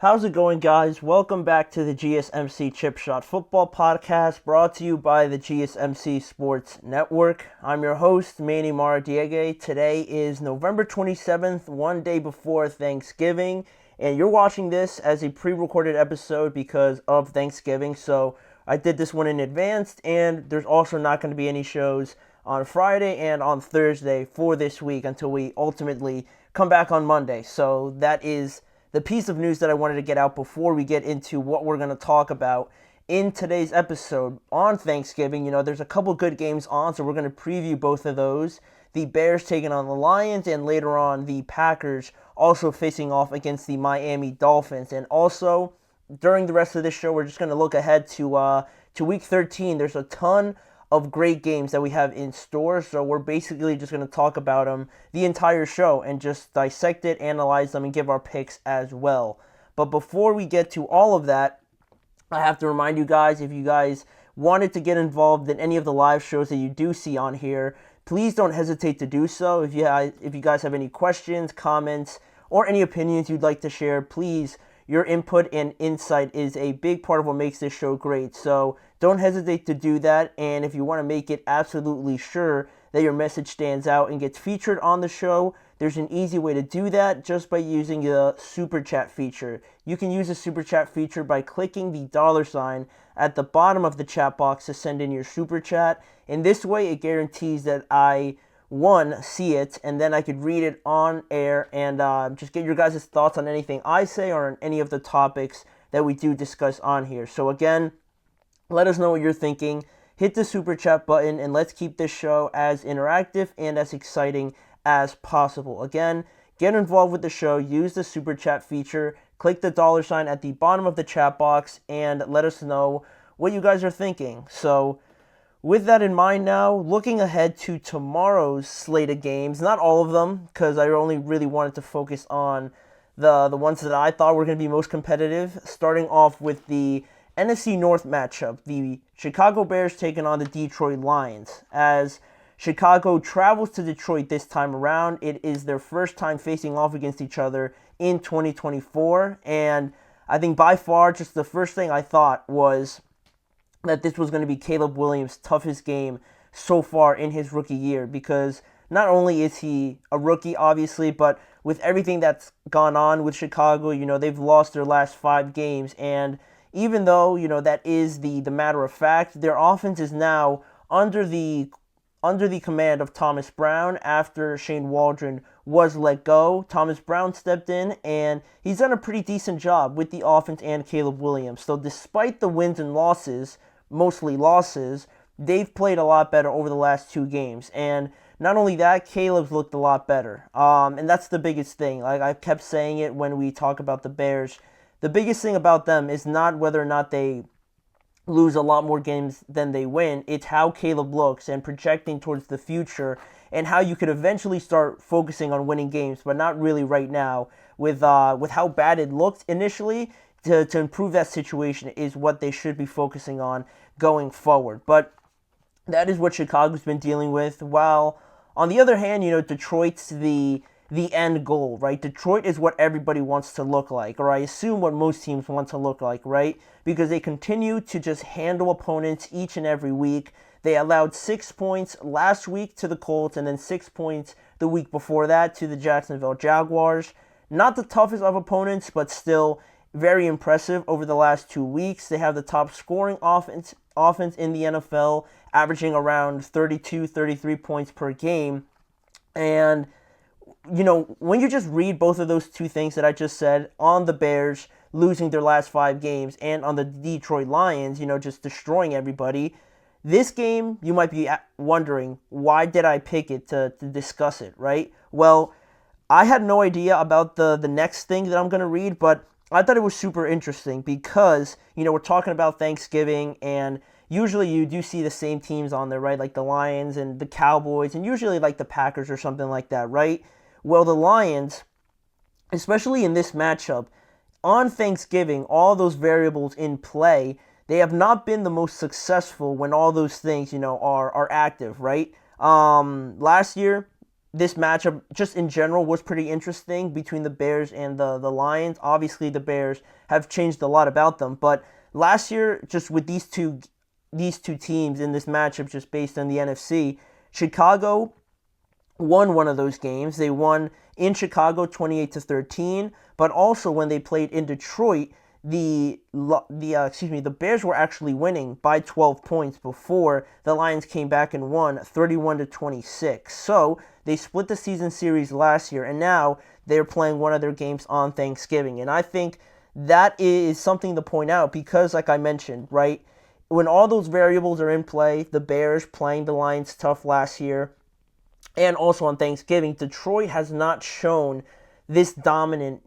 How's it going, guys? Welcome back to the GSMC Chip Shot Football Podcast, brought to you by the GSMC Sports Network. I'm your host, Manny Maradiege. Today is November 27th, one day before Thanksgiving, and you're watching this as a pre-recorded episode because of Thanksgiving, so I did this one in advance, and there's also not going to be any shows on Friday and on Thursday for this week until we ultimately come back on Monday. So that is the piece of news that I wanted to get out before we get into what we're going to talk about in today's episode on Thanksgiving. There's a couple good games on, so we're going to preview both of those. The Bears taking on the Lions, and later on the Packers also facing off against the Miami Dolphins. And also, during the rest of this show, we're just going to look ahead to Week 13. There's a ton of great games that we have in store, so we're basically just going to talk about them the entire show and just dissect it, analyze them, and give our picks as well. But before we get to all of that, I have to remind you guys, if you guys wanted to get involved in any of the live shows that you do see on here, please don't hesitate to do so. If you guys have any questions, comments, or any opinions you'd like to share, please, your input and insight is a big part of what makes this show great. So don't hesitate to do that. And if you want to make it absolutely sure that your message stands out and gets featured on the show, there's an easy way to do that just by using the Super Chat feature. You can use the Super Chat feature by clicking the $ at the bottom of the chat box to send in your Super Chat. In this way, it guarantees that I see it, and then I could read it on air and just get your guys' thoughts on anything I say or on any of the topics that we do discuss on here. So again, let us know what you're thinking. Hit the Super Chat button, and let's keep this show as interactive and as exciting as possible. Again, get involved with the show. Use the Super Chat feature. Click the $ at the bottom of the chat box, and let us know what you guys are thinking. So with that in mind now, looking ahead to tomorrow's slate of games, not all of them, because I only really wanted to focus on the ones that I thought were going to be most competitive, starting off with the NFC North matchup, the Chicago Bears taking on the Detroit Lions. As Chicago travels to Detroit this time around, it is their first time facing off against each other in 2024, and I think by far just the first thing I thought was that this was going to be Caleb Williams' toughest game so far in his rookie year, because not only is he a rookie, obviously, but with everything that's gone on with Chicago, they've lost their last 5 games, and even though, that is the matter of fact, their offense is now under the command of Thomas Brown after Shane Waldron was let go. Thomas Brown stepped in, and he's done a pretty decent job with the offense and Caleb Williams. So despite the wins and losses, mostly losses, they've played a lot better over the last 2 games. And not only that, Caleb's looked a lot better. And that's the biggest thing. Like I kept saying it when we talk about the Bears. The biggest thing about them is not whether or not they lose a lot more games than they win. It's how Caleb looks and projecting towards the future, and how you could eventually start focusing on winning games, but not really right now. With how bad it looked initially, to improve that situation is what they should be focusing on going forward. But that is what Chicago's been dealing with. While on the other hand, Detroit's the end goal, right? Detroit is what everybody wants to look like, or I assume what most teams want to look like, right? Because they continue to just handle opponents each and every week. They allowed 6 points last week to the Colts, and then 6 points the week before that to the Jacksonville Jaguars. Not the toughest of opponents, but still very impressive over the last 2 weeks. They have the top scoring offense in the NFL, averaging around 32, 33 points per game. And when you just read both of those 2 things that I just said on the Bears losing their last 5 games and on the Detroit Lions, just destroying everybody, this game, you might be wondering, why did I pick it to discuss it, right? Well, I had no idea about the next thing that I'm going to read, but I thought it was super interesting because, we're talking about Thanksgiving, and usually you do see the same teams on there, right? Like the Lions and the Cowboys, and usually like the Packers or something like that, right? Well, the Lions, especially in this matchup, on Thanksgiving, all those variables in play, they have not been the most successful when all those things, are active, right? Last year, this matchup, just in general, was pretty interesting between the Bears and the Lions. Obviously, the Bears have changed a lot about them, but last year, just with these two teams in this matchup, just based on the NFC, Chicago won one of those games. They won in Chicago 28-13, but also when they played in Detroit, the Bears were actually winning by 12 points before the Lions came back and won 31-26. So they split the season series last year, and now they're playing one of their games on Thanksgiving. And I think that is something to point out because, like I mentioned, right, when all those variables are in play, the Bears playing the Lions tough last year, and also on Thanksgiving, Detroit has not shown this dominant,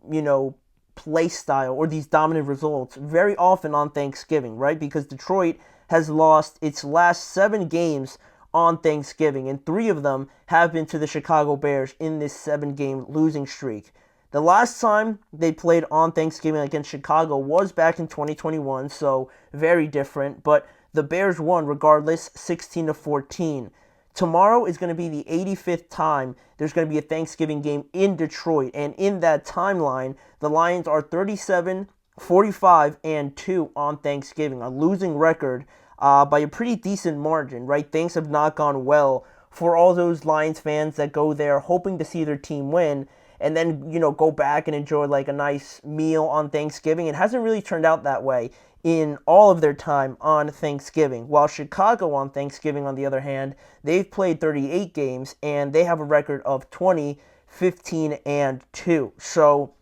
play style or these dominant results very often on Thanksgiving, right? Because Detroit has lost its last 7 games on Thanksgiving, and 3 of them have been to the Chicago Bears in this 7-game losing streak. The last time they played on Thanksgiving against Chicago was back in 2021, so very different, but the Bears won regardless, 16-14. Tomorrow is going to be the 85th time there's going to be a Thanksgiving game in Detroit, and in that timeline, the Lions are 37-45-2 on Thanksgiving, a losing record by a pretty decent margin, right? Things have not gone well for all those Lions fans that go there hoping to see their team win and then, go back and enjoy like a nice meal on Thanksgiving. It hasn't really turned out that way in all of their time on Thanksgiving. While Chicago on Thanksgiving, on the other hand, they've played 38 games and they have a record of 20-15-2. So,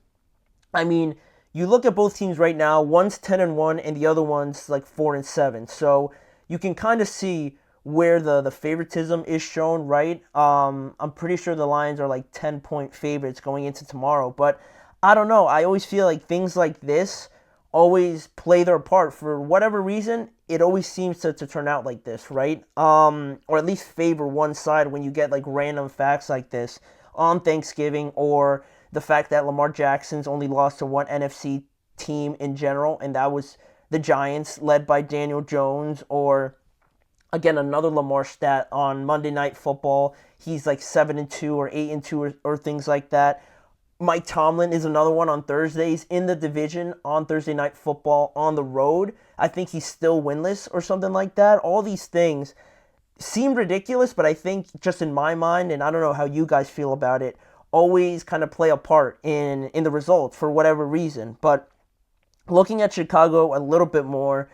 I mean, you look at both teams right now, one's 10-1 and the other one's like 4-7. So you can kind of see where the favoritism is shown, right? I'm pretty sure the Lions are like 10-point favorites going into tomorrow, but I don't know. I always feel like things like this always play their part. For whatever reason, it always seems to turn out like this, right? Or at least favor one side when you get like random facts like this on Thanksgiving, or the fact that Lamar Jackson's only lost to one NFC team in general, and that was the Giants, led by Daniel Jones, or again, another Lamar stat on Monday Night Football. He's like 7-2 or 8-2 or things like that. Mike Tomlin is another one on Thursdays in the division on Thursday Night Football on the road. I think he's still winless or something like that. All these things seem ridiculous, but I think just in my mind, and I don't know how you guys feel about it, always kind of play a part in the results for whatever reason. But looking at Chicago a little bit more,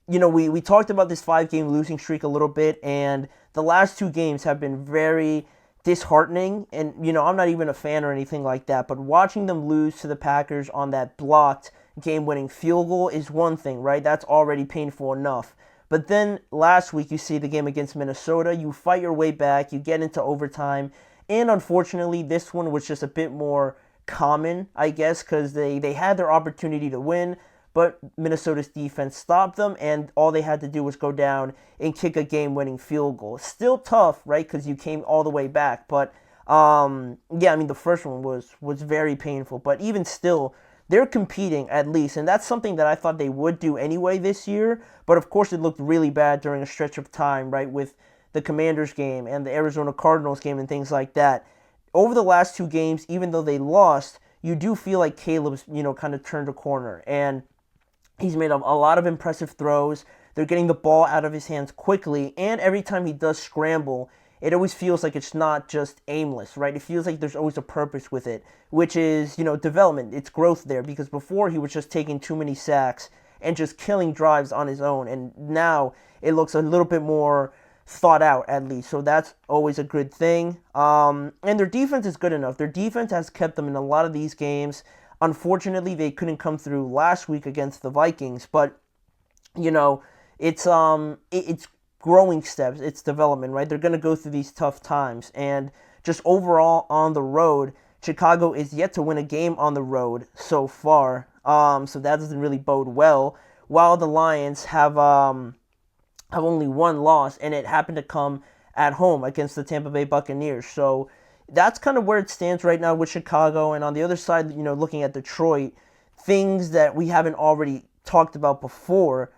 we talked about this 5-game losing streak a little bit, and the last 2 games have been very disheartening, and I'm not even a fan or anything like that, but watching them lose to the Packers on that blocked game-winning field goal is one thing, right? That's already painful enough. But then last week you see the game against Minnesota, you fight your way back, you get into overtime, and unfortunately this one was just a bit more common, I guess, because they had their opportunity to win, but Minnesota's defense stopped them, and all they had to do was go down and kick a game-winning field goal. Still tough, right, because you came all the way back. But, the first one was very painful. But even still, they're competing at least, and that's something that I thought they would do anyway this year. But, of course, it looked really bad during a stretch of time, right, with the Commanders game and the Arizona Cardinals game and things like that. Over the last 2 games, even though they lost, you do feel like Caleb's, kind of turned a corner. And he's made a lot of impressive throws. They're getting the ball out of his hands quickly, and every time he does scramble, it always feels like it's not just aimless, right? It feels like there's always a purpose with it, which is, development. It's growth there, because before he was just taking too many sacks and just killing drives on his own, and now it looks a little bit more thought out, at least. So that's always a good thing. And their defense is good enough. Their defense has kept them in a lot of these games. Unfortunately, they couldn't come through last week against the Vikings, but it's growing steps, it's development, right? They're going to go through these tough times, and just overall on the road, Chicago is yet to win a game on the road so far, so that doesn't really bode well. While the Lions have only one loss, and it happened to come at home against the Tampa Bay Buccaneers. So that's kind of where it stands right now with Chicago. And on the other side, looking at Detroit, things that we haven't already talked about before,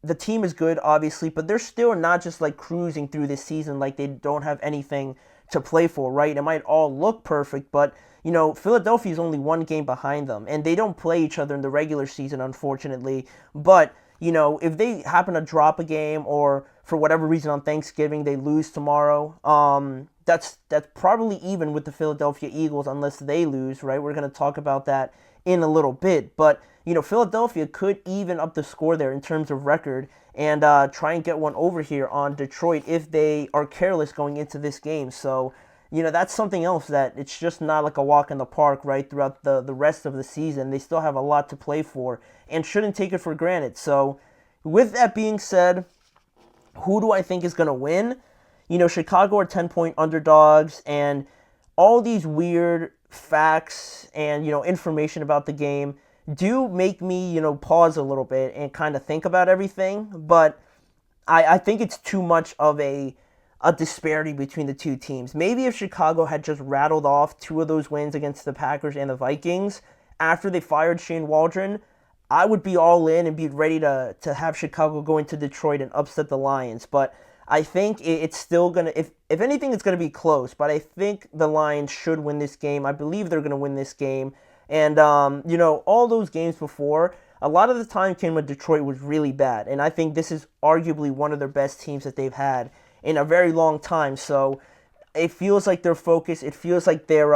the team is good, obviously, but they're still not just like cruising through this season like they don't have anything to play for, right? It might all look perfect, but Philadelphia is only one game behind them, and they don't play each other in the regular season, unfortunately. But if they happen to drop a game, or for whatever reason on Thanksgiving they lose tomorrow, that's probably even with the Philadelphia Eagles unless they lose, right? We're going to talk about that in a little bit, but Philadelphia could even up the score there in terms of record and try and get one over here on Detroit if they are careless going into this game. So, that's something else that it's just not like a walk in the park, right, throughout the rest of the season. They still have a lot to play for and shouldn't take it for granted. So, with that being said, who do I think is going to win? Chicago are 10-point underdogs, and all these weird facts and, information about the game do make me, pause a little bit and kind of think about everything. But I think it's too much of a disparity between the two teams. Maybe if Chicago had just rattled off two of those wins against the Packers and the Vikings after they fired Shane Waldron, I would be all in and be ready to have Chicago go into Detroit and upset the Lions. But I think it's still going to, if anything, it's going to be close. But I think the Lions should win this game. I believe they're going to win this game. And, all those games before, a lot of the time came when Detroit was really bad. And I think this is arguably one of their best teams that they've had in a very long time. So it feels like they're focused. It feels like they're,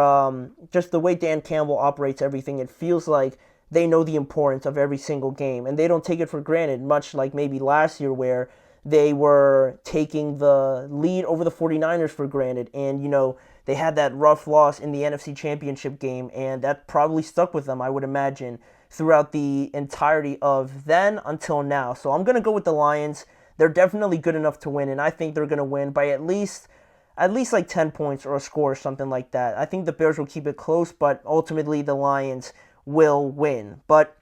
just the way Dan Campbell operates everything, it feels like they know the importance of every single game. And they don't take it for granted, much like maybe last year where they were taking the lead over the 49ers for granted. And, they had that rough loss in the NFC Championship game, and that probably stuck with them, I would imagine, throughout the entirety of then until now. So I'm going to go with the Lions. They're definitely good enough to win, and I think they're going to win by at least like 10 points or a score or something like that. I think the Bears will keep it close, but ultimately the Lions will win. But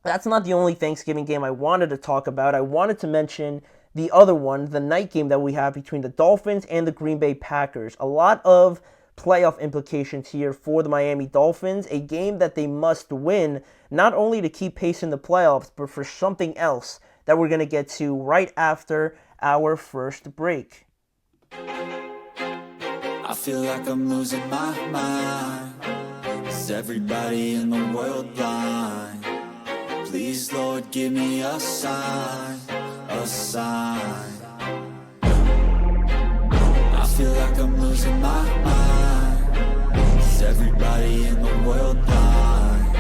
that's not the only Thanksgiving game I wanted to talk about. I wanted to mention the other one, the night game that we have between the Dolphins and the Green Bay Packers. A lot of playoff implications here for the Miami Dolphins, a game that they must win, not only to keep pace in the playoffs, but for something else that we're going to get to right after our first break. I feel like I'm losing my mind. Is everybody in the world blind? Please, Lord, give me a sign, a sign. I feel like I'm losing my mind. Is everybody in the world blind?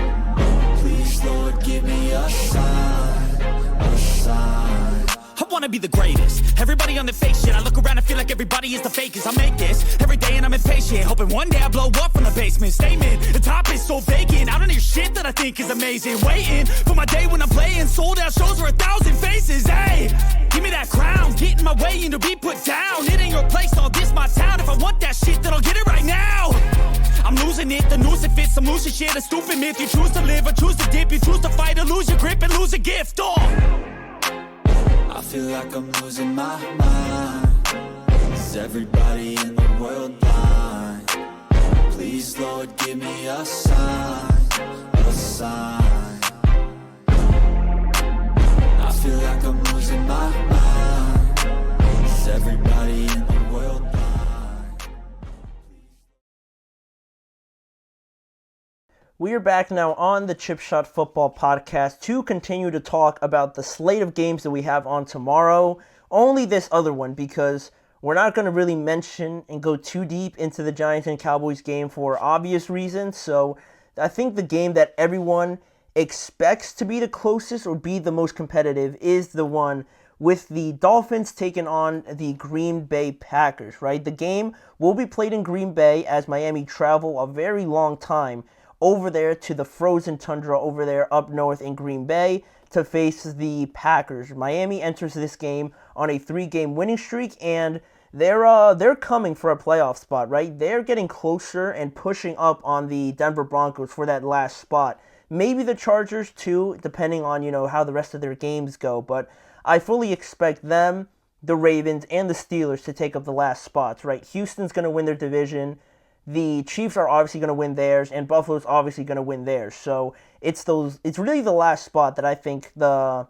Please, Lord, give me a sign, a sign. I wanna be the greatest. Everybody on the fake shit. I look around and feel like everybody is the fakest. I make this every day and I'm impatient, hoping one day I blow up from the basement. Statement, the top is so vacant. I don't hear shit that I think is amazing. Waiting for my day when I'm playing sold out shows for 1,000 faces. Hey, give me that crown, get in my way and to be put down. It ain't your place, all this my town. If I want that shit, then I'll get it right now. I'm losing it, the noose it fits. I'm losing shit, a stupid myth. You choose to live or choose to dip. You choose to fight or lose your grip and lose a gift. I feel like I'm losing my mind. Is everybody in the world blind? Please, Lord, give me a sign, a sign. I feel like I'm losing my mind. Is everybody in the world blind? We are back now on the Chip Shot Football Podcast to continue to talk about the slate of games that we have on tomorrow. Only this other one, because we're not going to really mention and go too deep into the Giants and Cowboys game for obvious reasons. So I think the game that everyone expects to be the closest or be the most competitive is the one with the Dolphins taking on the Green Bay Packers, right? The game will be played in Green Bay as Miami travel a very long time over there to the frozen tundra over there up north in Green Bay to face the Packers. Miami enters this game on a 3-game winning streak, and they're coming for a playoff spot, right? They're getting closer and pushing up on the Denver Broncos for that last spot. Maybe the Chargers too, depending on, how the rest of their games go, but I fully expect them, the Ravens, and the Steelers to take up the last spots, right? Houston's going to win their division. The Chiefs are obviously going to win theirs, and Buffalo's obviously going to win theirs. So it's really the last spot that I think the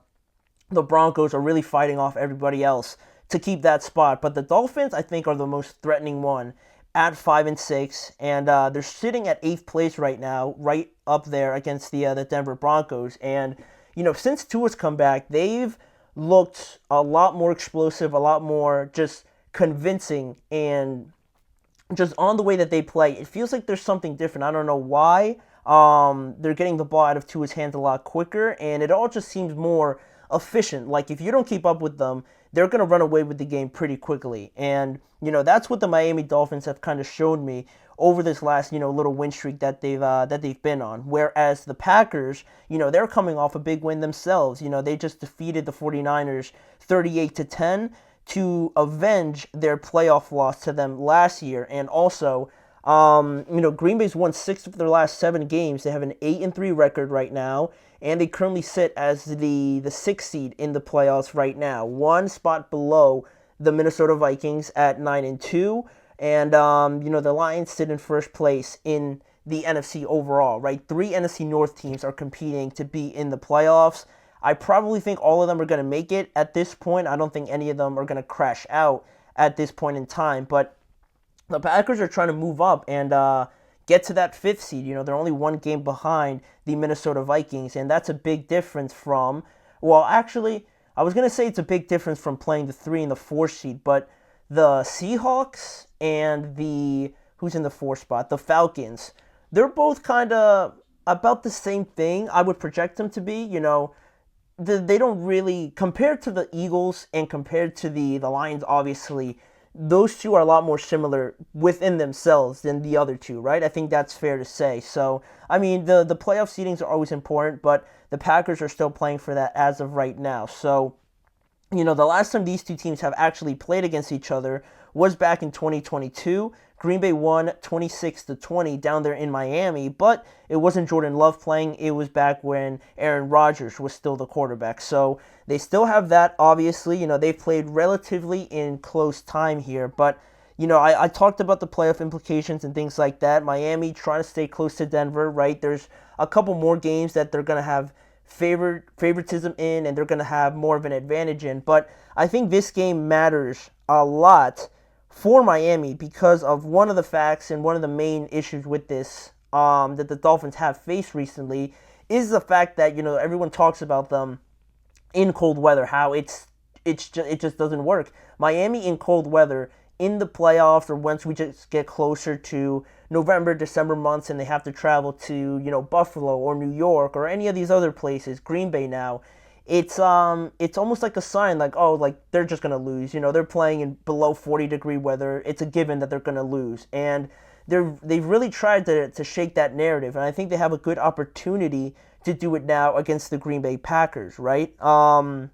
the Broncos are really fighting off everybody else to keep that spot. But the Dolphins, I think, are the most threatening one at 5-6, and they're sitting at 8th place right now, right up there against the Denver Broncos. And since Tua's come back, they've looked a lot more explosive, a lot more just convincing, and just on the way that they play, it feels like there's something different. I don't know why. They're getting the ball out of Tua's hands a lot quicker, and it all just seems more efficient. Like, if you don't keep up with them, they're going to run away with the game pretty quickly. And, that's what the Miami Dolphins have kind of showed me over this last, little win streak that they've been on. Whereas the Packers, they're coming off a big win themselves. They just defeated the 49ers 38-10 to avenge their playoff loss to them last year. And also, Green Bay's won 6 of their last 7 games. They have an 8-3 record right now, and they currently sit as the 6th seed in the playoffs right now, one spot below the Minnesota Vikings at 9-2, and the Lions sit in first place in the NFC overall. Right, 3 NFC North teams are competing to be in the playoffs. I probably think all of them are going to make it at this point. I don't think any of them are going to crash out at this point in time, but the Packers are trying to move up and get to that 5th seed. They're only 1 game behind the Minnesota Vikings, and that's a big difference from, well, actually, I was going to say it's a big difference from playing the 3 and the 4 seed, but the Seahawks and who's in the 4 spot? The Falcons. They're both kind of about the same thing, I would project them to be. They don't really, compared to the Eagles and compared to the Lions, obviously, those two are a lot more similar within themselves than the other two, right? I think that's fair to say. So, I mean, the playoff seedings are always important, but the Packers are still playing for that as of right now. So, the last time these two teams have actually played against each other was back in 2022. Green Bay won 26-20 down there in Miami, but it wasn't Jordan Love playing. It was back when Aaron Rodgers was still the quarterback. So they still have that, obviously. They've played relatively in close time here, but I talked about the playoff implications and things like that. Miami trying to stay close to Denver, right? There's a couple more games that they're going to have favoritism in, and they're going to have more of an advantage in. But I think this game matters a lot for Miami because of one of the facts and one of the main issues with this that the Dolphins have faced recently is the fact that everyone talks about them in cold weather, how it just doesn't work. Miami in cold weather in the playoffs, or once we just get closer to November, December months, and they have to travel to Buffalo or New York or any of these other places, Green Bay now. It's almost like a sign, like, oh, like they're just gonna lose. They're playing in below 40-degree weather. It's a given that they're gonna lose, and they've really tried to shake that narrative, and I think they have a good opportunity to do it now against the Green Bay Packers, right? And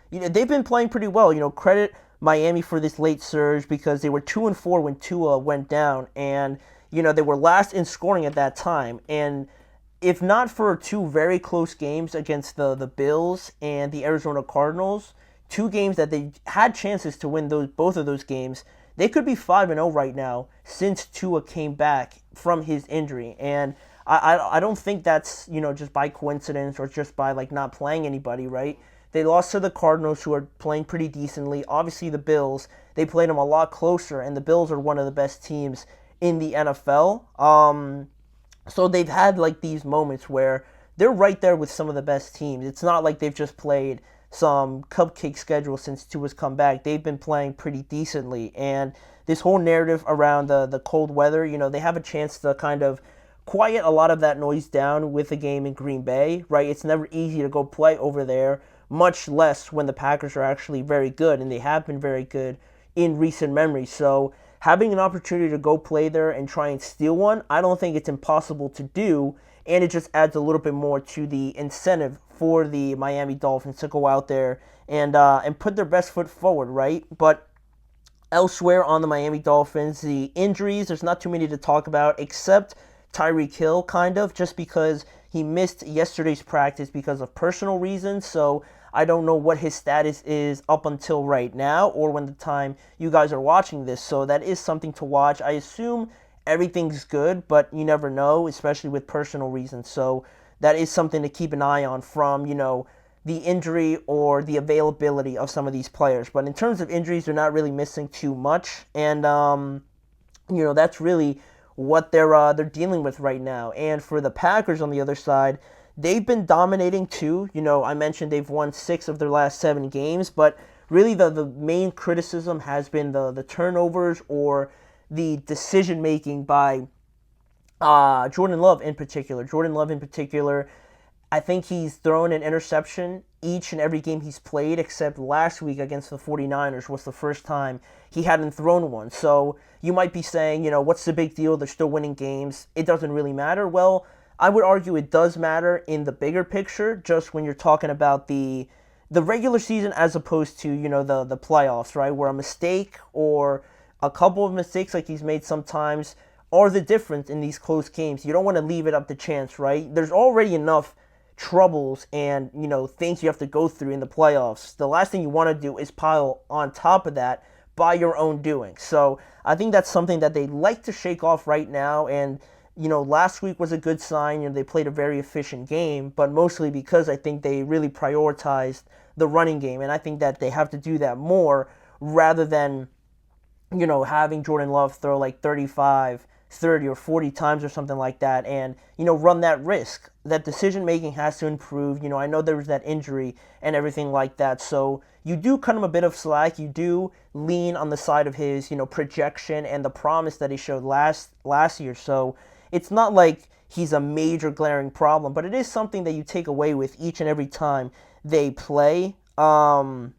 they've been playing pretty well. Credit Miami for this late surge because they were 2-4 when Tua went down, and they were last in scoring at that time, and if not for 2 very close games against the Bills and the Arizona Cardinals, 2 games that they had chances to win both of those games, they could be 5-0 right now since Tua came back from his injury. And I don't think that's just by coincidence or just by not playing anybody, right? They lost to the Cardinals, who are playing pretty decently. Obviously, the Bills, they played them a lot closer, and the Bills are one of the best teams in the NFL. So they've had these moments where they're right there with some of the best teams. It's not like they've just played some cupcake schedule since Tua's come back. They've been playing pretty decently. And this whole narrative around the cold weather, they have a chance to kind of quiet a lot of that noise down with a game in Green Bay, right? It's never easy to go play over there, much less when the Packers are actually very good, and they have been very good in recent memory. So having an opportunity to go play there and try and steal one, I don't think it's impossible to do, and it just adds a little bit more to the incentive for the Miami Dolphins to go out there and put their best foot forward, right? But elsewhere on the Miami Dolphins, the injuries, there's not too many to talk about except Tyreek Hill, kind of, just because he missed yesterday's practice because of personal reasons, so I don't know what his status is up until right now or when the time you guys are watching this. So that is something to watch. I assume everything's good, but you never know, especially with personal reasons. So that is something to keep an eye on from, the injury or the availability of some of these players. But in terms of injuries, they're not really missing too much, and that's really what they're dealing with right now. And for the Packers on the other side, they've been dominating too. I mentioned they've won 6 of their last 7 games, but really the main criticism has been the turnovers or the decision making by Jordan Love in particular. I think he's thrown an interception each and every game he's played, except last week against the 49ers was the first time he hadn't thrown one. So you might be saying, what's the big deal? They're still winning games. It doesn't really matter. Well, I would argue it does matter in the bigger picture, just when you're talking about the regular season as opposed to, the playoffs, right? Where a mistake or a couple of mistakes like he's made sometimes are the difference in these close games. You don't want to leave it up to chance, right? There's already enough troubles and things you have to go through in the playoffs. The last thing you want to do is pile on top of that by your own doing. So I think that's something that they like to shake off right now. And last week was a good sign. They played a very efficient game, but mostly because I think they really prioritized the running game, and I think that they have to do that more rather than having Jordan Love throw like 35, 30 or 40 times or something like that, and run that risk. That decision making has to improve. I know there was that injury and everything like that, so you do cut him a bit of slack. You do lean on the side of his projection and the promise that he showed last year. So it's not like he's a major glaring problem, but it is something that you take away with each and every time they play, and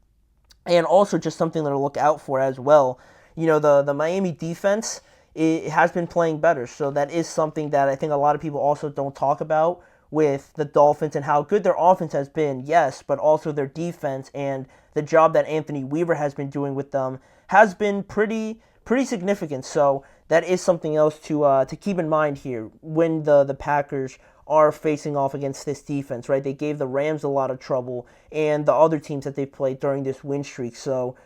also just something to look out for as well. The Miami defense, it has been playing better. So that is something that I think a lot of people also don't talk about with the Dolphins and how good their offense has been, yes, but also their defense and the job that Anthony Weaver has been doing with them has been pretty significant. So that is something else to keep in mind here when the Packers are facing off against this defense, right? They gave the Rams a lot of trouble and the other teams that they've played during this win streak. So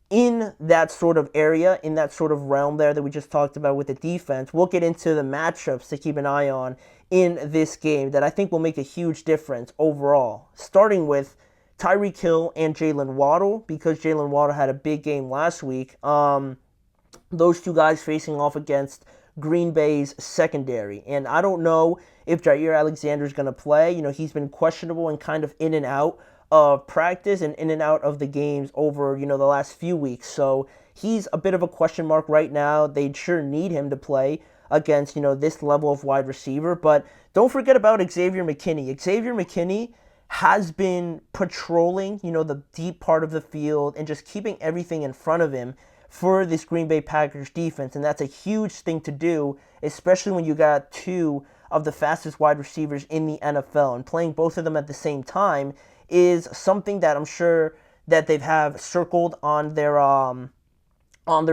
in that sort of area, in that sort of realm there that we just talked about with the defense, we'll get into the matchups to keep an eye on in this game that I think will make a huge difference overall. Starting with Tyreek Hill and Jalen Waddle, because Jalen Waddle had a big game last week. Those two guys facing off against Green Bay's secondary. And I don't know if Jair Alexander is going to play. He's been questionable and kind of in and out of practice and in and out of the games over, the last few weeks. So he's a bit of a question mark right now. They sure need him to play against, this level of wide receiver. But don't forget about Xavier McKinney. Xavier McKinney has been patrolling, the deep part of the field and just keeping everything in front of him for this Green Bay Packers defense. And that's a huge thing to do, especially when you got 2 of the fastest wide receivers in the NFL. And playing both of them at the same time is something that I'm sure that they have circled on their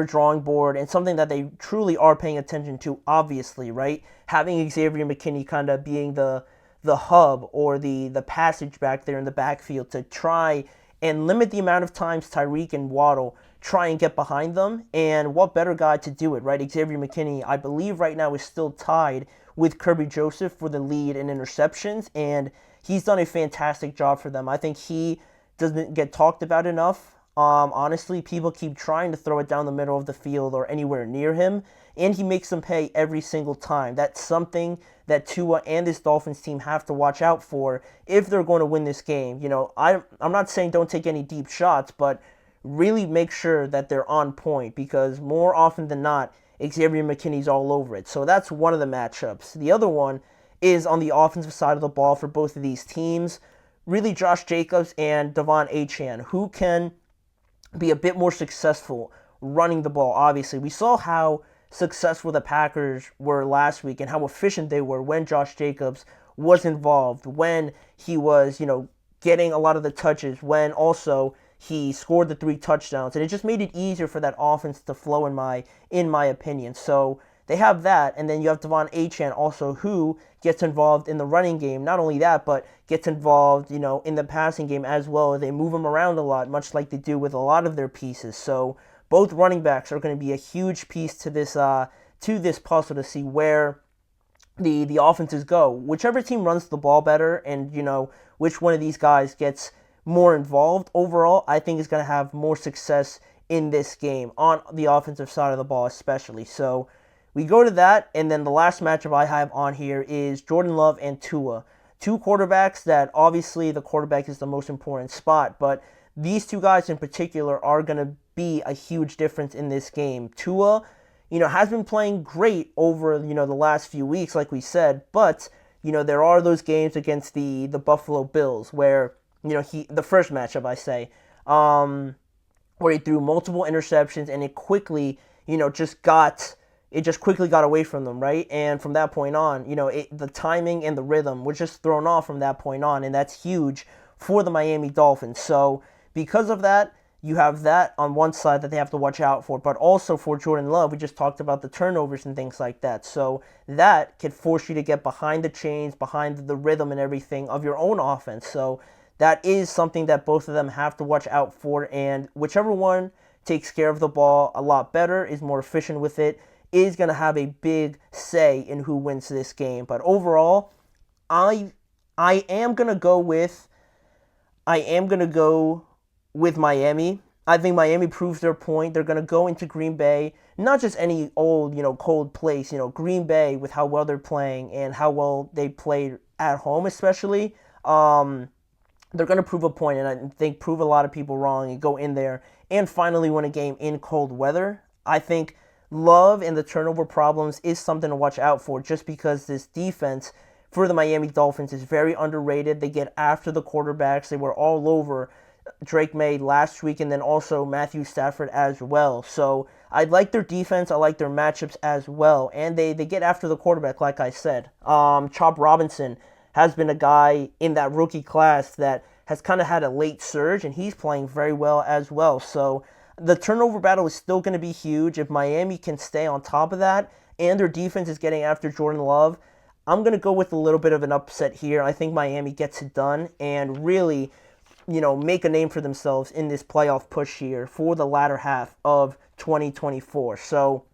drawing board, and something that they truly are paying attention to, obviously, right? Having Xavier McKinney kind of being the hub or the passage back there in the backfield to try and limit the amount of times Tyreek and Waddle try and get behind them. And what better guy to do it, right? Xavier McKinney, I believe right now, is still tied with Kirby Joseph for the lead in interceptions, and he's done a fantastic job for them. I think he doesn't get talked about enough. Honestly, people keep trying to throw it down the middle of the field or anywhere near him, and he makes them pay every single time. That's something that Tua and this Dolphins team have to watch out for if they're going to win this game. I'm not saying don't take any deep shots, but really make sure that they're on point, because more often than not, Xavier McKinney's all over it. So that's one of the matchups. The other one is on the offensive side of the ball for both of these teams. Really Josh Jacobs and Devon Achane, who can be a bit more successful running the ball. Obviously, we saw how successful the Packers were last week and how efficient they were when Josh Jacobs was involved, when he was, getting a lot of the touches, when also he scored the 3 touchdowns, and it just made it easier for that offense to flow in my opinion. So they have that, and then you have Devon Achane also, who gets involved in the running game. Not only that, but gets involved, in the passing game as well. They move him around a lot, much like they do with a lot of their pieces. So both running backs are going to be a huge piece to this puzzle to see where the offenses go. Whichever team runs the ball better and, which one of these guys gets more involved overall, I think is going to have more success in this game, on the offensive side of the ball especially. So we go to that, and then the last matchup I have on here is Jordan Love and Tua. Two quarterbacks that obviously the quarterback is the most important spot, but these two guys in particular are going to be a huge difference in this game. Tua, has been playing great over, the last few weeks, like we said, but, there are those games against the Buffalo Bills where, the first matchup, I say, where he threw multiple interceptions and it quickly, just quickly got away from them, right? And from that point on, the timing and the rhythm was just thrown off from that point on, and that's huge for the Miami Dolphins. So because of that, you have that on one side that they have to watch out for, but also for Jordan Love, we just talked about the turnovers and things like that. So that could force you to get behind the chains, behind the rhythm and everything of your own offense. So that is something that both of them have to watch out for, and whichever one takes care of the ball a lot better, is more efficient with it, is going to have a big say in who wins this game. But overall, I am going to go with Miami. I think Miami proves their point. They're going to go into Green Bay, not just any old, cold place, Green Bay, with how well they're playing and how well they played at home especially. They're going to prove a point, and I think prove a lot of people wrong and go in there and finally win a game in cold weather. I think Love and the turnover problems is something to watch out for, just because this defense for the Miami Dolphins is very underrated. They get after the quarterbacks. They were all over Drake May last week, and then also Matthew Stafford as well. So I like their defense. I like their matchups as well. And they get after the quarterback, like I said. Chop Robinson has been a guy in that rookie class that has kind of had a late surge, and he's playing very well as well. So the turnover battle is still going to be huge. If Miami can stay on top of that and their defense is getting after Jordan Love, I'm going to go with a little bit of an upset here. I think Miami gets it done and really, make a name for themselves in this playoff push here for the latter half of 2024. So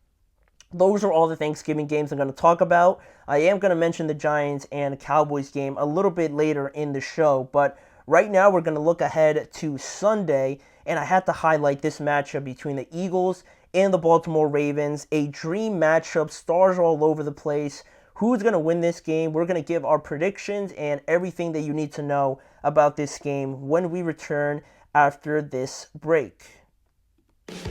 those are all the Thanksgiving games I'm going to talk about. I am going to mention the Giants and Cowboys game a little bit later in the show, but right now we're going to look ahead to Sunday, and I had to highlight this matchup between the Eagles and the Baltimore Ravens. A dream matchup, stars all over the place. Who's going to win this game? We're going to give our predictions and everything that you need to know about this game when we return after this break.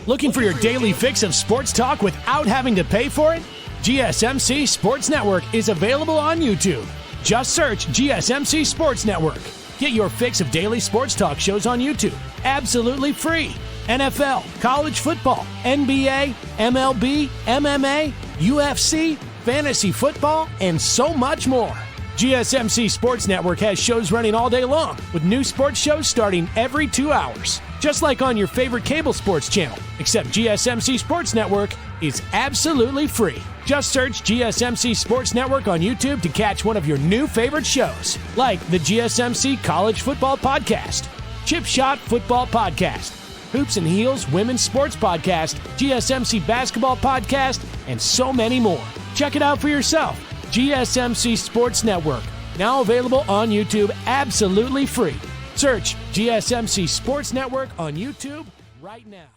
Looking for your daily fix of sports talk without having to pay for it? GSMC Sports Network is available on YouTube. Just search GSMC Sports Network. Get your fix of daily sports talk shows on YouTube, absolutely free. NFL, college football, NBA, MLB, MMA, UFC, fantasy football, and so much more. GSMC Sports Network has shows running all day long, with new sports shows starting every 2 hours. Just like on your favorite cable sports channel, except GSMC Sports Network is absolutely free. Just search GSMC Sports Network on YouTube to catch one of your new favorite shows, like the GSMC College Football Podcast, Chip Shot Football Podcast, Hoops and Heels Women's Sports Podcast, GSMC Basketball Podcast, and so many more. Check it out for yourself. GSMC Sports Network, now available on YouTube absolutely free. Search GSMC Sports Network on YouTube right now.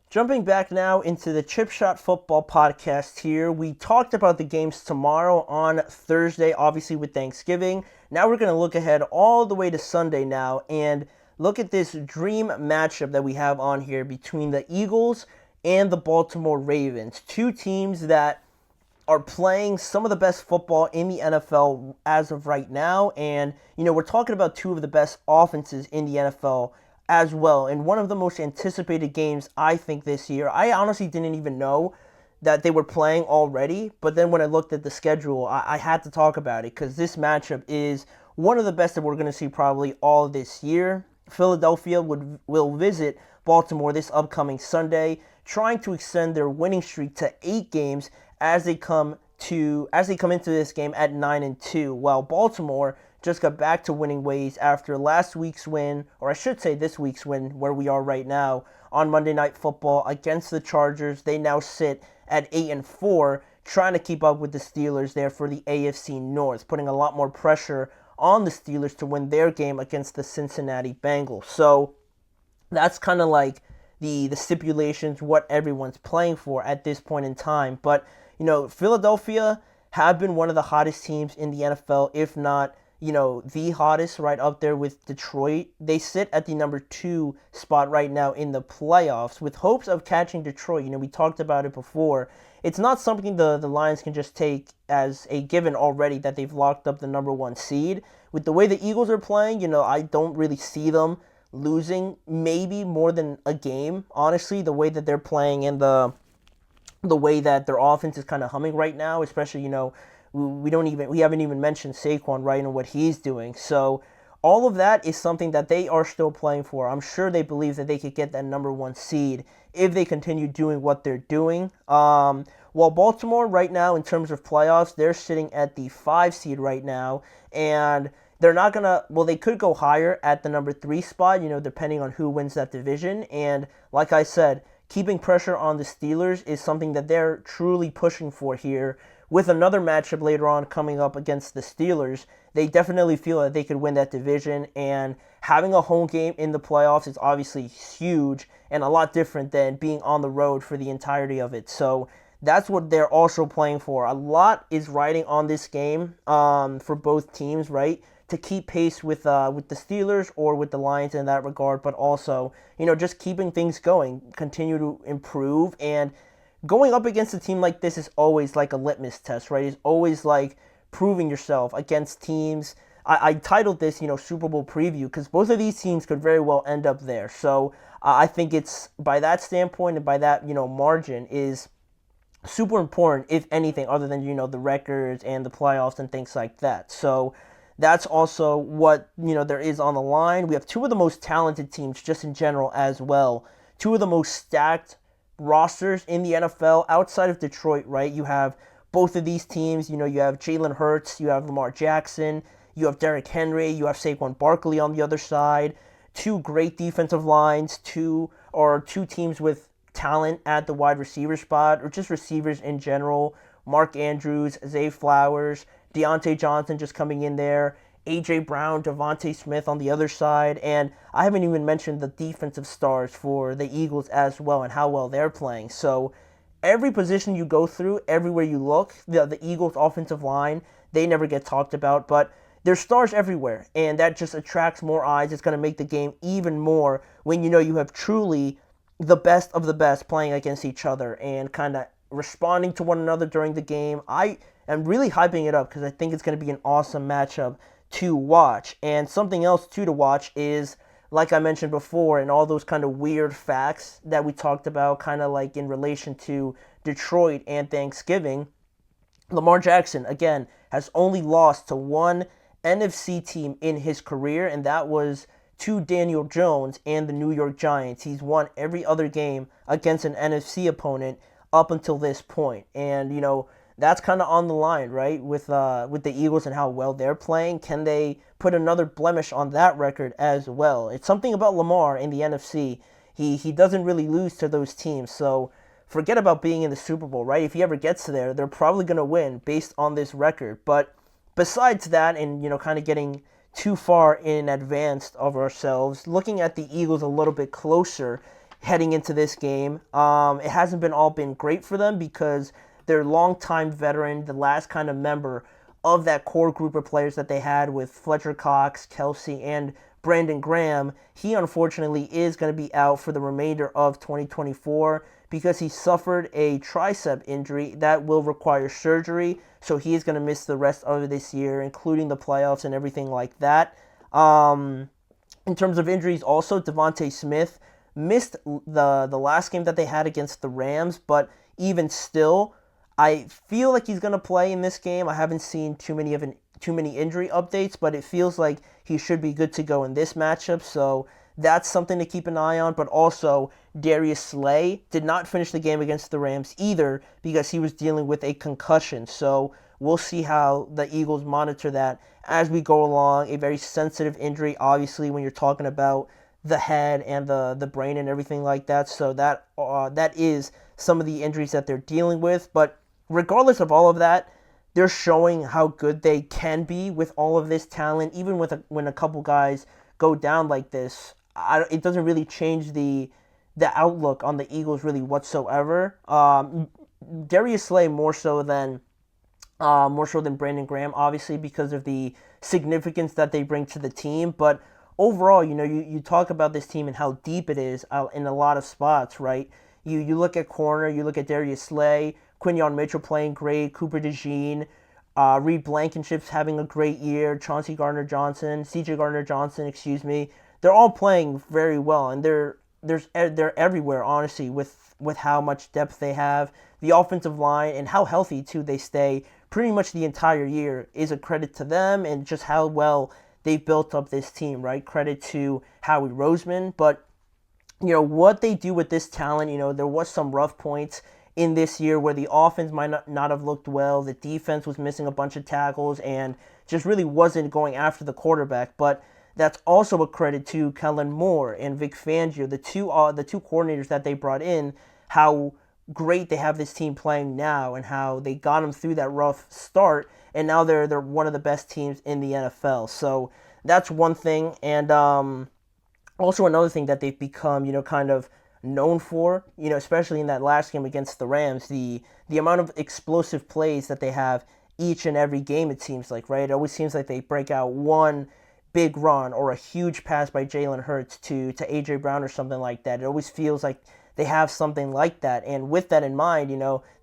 Jumping back now into the Chip Shot Football Podcast here. We talked about the games tomorrow on Thursday, obviously with Thanksgiving. Now we're going to look ahead all the way to Sunday now and look at this dream matchup that we have on here between the Eagles and the Baltimore Ravens. Two teams that are playing some of the best football in the NFL as of right now. And, we're talking about two of the best offenses in the NFL as well. And one of the most anticipated games, I think, this year. I honestly didn't even know that they were playing already. But then when I looked at the schedule, I had to talk about it because this matchup is one of the best that we're going to see probably all this year. Philadelphia will visit Baltimore this upcoming Sunday, trying to extend their winning streak to 8 games as they come into this game at 9-2, while Baltimore just got back to winning ways after last week's win, or I should say this week's win, where we are right now on Monday Night Football against the Chargers. They now sit at 8-4, trying to keep up with the Steelers there for the AFC North, putting a lot more pressure on the Steelers to win their game against the Cincinnati Bengals. So that's kind of like the stipulations, what everyone's playing for at this point in time. But, Philadelphia have been one of the hottest teams in the NFL, if not, the hottest, right up there with Detroit. They sit at the number 2 spot right now in the playoffs with hopes of catching Detroit. We talked about it before. It's not something the Lions can just take as a given already that they've locked up the number 1 seed. With the way the Eagles are playing, I don't really see them losing maybe more than a game, honestly, the way that they're playing and the way that their offense is kind of humming right now, especially, we haven't even mentioned Saquon, right, and what he's doing. So all of that is something that they are still playing for. I'm sure they believe that they could get that number 1 seed if they continue doing what they're doing. While Baltimore right now, in terms of playoffs, they're sitting at the 5 seed right now, and they're not going to, they could go higher at the number 3 spot, depending on who wins that division. And like I said, keeping pressure on the Steelers is something that they're truly pushing for here. With another matchup later on coming up against the Steelers, they definitely feel that they could win that division, and having a home game in the playoffs is obviously huge and a lot different than being on the road for the entirety of it. So that's what they're also playing for. A lot is riding on this game for both teams, right? To keep pace with the Steelers or with the Lions in that regard, but also, just keeping things going, continue to improve. And going up against a team like this is always like a litmus test, right? It's always like proving yourself against teams. I titled this, Super Bowl preview, because both of these teams could very well end up there. So I think it's, by that standpoint and by that, margin, is super important, if anything, other than, the records and the playoffs and things like that. So that's also what, there is on the line. We have 2 of the most talented teams just in general as well. 2 of the most stacked rosters in the NFL outside of Detroit, right? You have both of these teams. You have Jalen Hurts, you have Lamar Jackson, you have Derrick Henry, you have Saquon Barkley on the other side. 2 great defensive lines, 2 teams with talent at the wide receiver spot, or just receivers in general. Mark Andrews, Zay Flowers, Deontay Johnson just coming in there, A.J. Brown, Devontae Smith on the other side, and I haven't even mentioned the defensive stars for the Eagles as well and how well they're playing. So every position you go through, everywhere you look, the Eagles' offensive line, they never get talked about, but there's stars everywhere, and that just attracts more eyes. It's going to make the game even more when you have truly the best of the best playing against each other and kind of responding to one another during the game. I am really hyping it up because I think it's going to be an awesome matchup to watch. And something else too to watch is, like I mentioned before, and all those kind of weird facts that we talked about, kind of like in relation to Detroit and Thanksgiving, Lamar Jackson, again, has only lost to one NFC team in his career, and that was to Daniel Jones and the New York Giants. He's won every other game against an NFC opponent up until this point. And, that's kind of on the line, right, with the Eagles and how well they're playing. Can they put another blemish on that record as well? It's something about Lamar in the NFC. He doesn't really lose to those teams, so forget about being in the Super Bowl, right? If he ever gets there, they're probably going to win based on this record. But besides that, and, kind of getting too far in advance of ourselves, looking at the Eagles a little bit closer heading into this game, it hasn't all been great for them because their longtime veteran, the last kind of member of that core group of players that they had with Fletcher Cox, Kelsey, and Brandon Graham, he unfortunately is going to be out for the remainder of 2024 because he suffered a tricep injury that will require surgery. So he is going to miss the rest of this year, including the playoffs and everything like that. In terms of injuries also, Devontae Smith missed the last game that they had against the Rams, but even still, I feel like he's going to play in this game. I haven't seen too many injury updates, but it feels like he should be good to go in this matchup. So that's something to keep an eye on. But also, Darius Slay did not finish the game against the Rams either because he was dealing with a concussion. So we'll see how the Eagles monitor that as we go along. A very sensitive injury, obviously, when you're talking about the head and the brain and everything like that. So that is some of the injuries that they're dealing with. But regardless of all of that, they're showing how good they can be with all of this talent. Even when a couple guys go down like this, it doesn't really change the outlook on the Eagles really whatsoever. Darius Slay more so than Brandon Graham, obviously, because of the significance that they bring to the team. But overall, you talk about this team and how deep it is in a lot of spots, right? You look at corner, you look at Darius Slay, Quinyon Mitchell playing great, Cooper DeJean, Reed Blankenship's having a great year, CJ Gardner-Johnson, excuse me. They're all playing very well, and they're everywhere, honestly, with how much depth they have. The offensive line and how healthy, too, they stay pretty much the entire year is a credit to them and just how well they've built up this team, right? Credit to Howie Roseman. But, what they do with this talent, there was some rough points in this year where the offense might not have looked well. The defense was missing a bunch of tackles and just really wasn't going after the quarterback. But that's also a credit to Kellen Moore and Vic Fangio, the two coordinators that they brought in, how great they have this team playing now and how they got them through that rough start, and now they're one of the best teams in the NFL. So that's one thing. And also another thing that they've become, kind of known for, especially in that last game against the Rams, the amount of explosive plays that they have each and every game, it seems like, right? It always seems like they break out one big run or a huge pass by Jalen Hurts to A.J. Brown or something like that. It always feels like they have something like that. And with that in mind,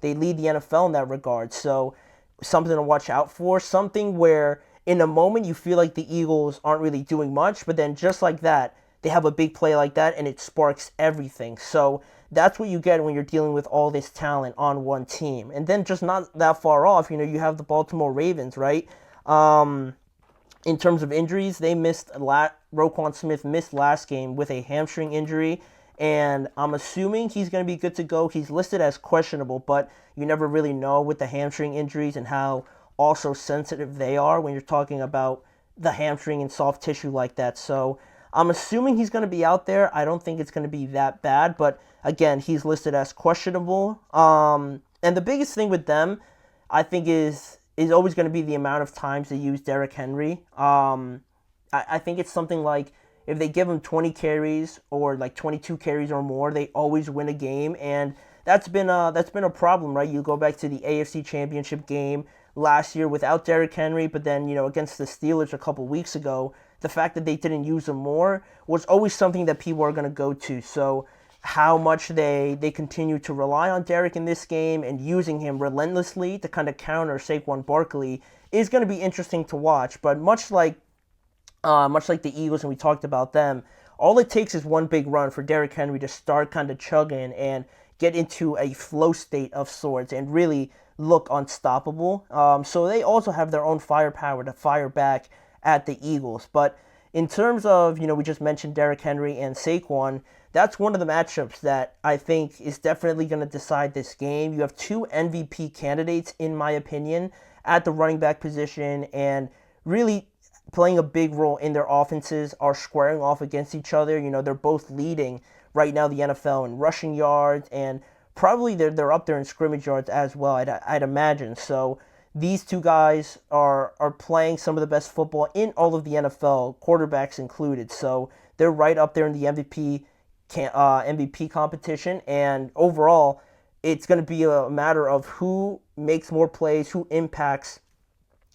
they lead the NFL in that regard. So something to watch out for, something where in a moment you feel like the Eagles aren't really doing much, but then just like that, they have a big play like that and it sparks everything. So that's what you get when you're dealing with all this talent on one team. And then just not that far off, you have the Baltimore Ravens, right? In terms of injuries, they missed Roquan Smith missed last game with a hamstring injury, and I'm assuming he's going to be good to go. He's listed as questionable, but you never really know with the hamstring injuries and how also sensitive they are when you're talking about the hamstring and soft tissue like that. So I'm assuming he's going to be out there. I don't think it's going to be that bad, but again, he's listed as questionable. And the biggest thing with them, I think, is always going to be the amount of times they use Derrick Henry. I think it's something like if they give him 20 carries or like 22 carries or more, they always win a game, and that's been a problem, right? You go back to the AFC Championship game last year without Derrick Henry, but then against the Steelers a couple weeks ago, the fact that they didn't use him more was always something that people are going to go to. So how much they continue to rely on Derrick in this game and using him relentlessly to kind of counter Saquon Barkley is going to be interesting to watch. But much like the Eagles, and we talked about them, all it takes is one big run for Derrick Henry to start kind of chugging and get into a flow state of sorts and really look unstoppable. So they also have their own firepower to fire back at the Eagles. But in terms of, we just mentioned Derrick Henry and Saquon, that's one of the matchups that I think is definitely going to decide this game. You have two MVP candidates, in my opinion, at the running back position, and really playing a big role in their offenses are squaring off against each other. They're both leading right now the NFL in rushing yards, and probably they're up there in scrimmage yards as well, I'd imagine. So these two guys are playing some of the best football in all of the NFL, quarterbacks included. So they're right up there in the MVP competition, and overall, it's going to be a matter of who makes more plays, who impacts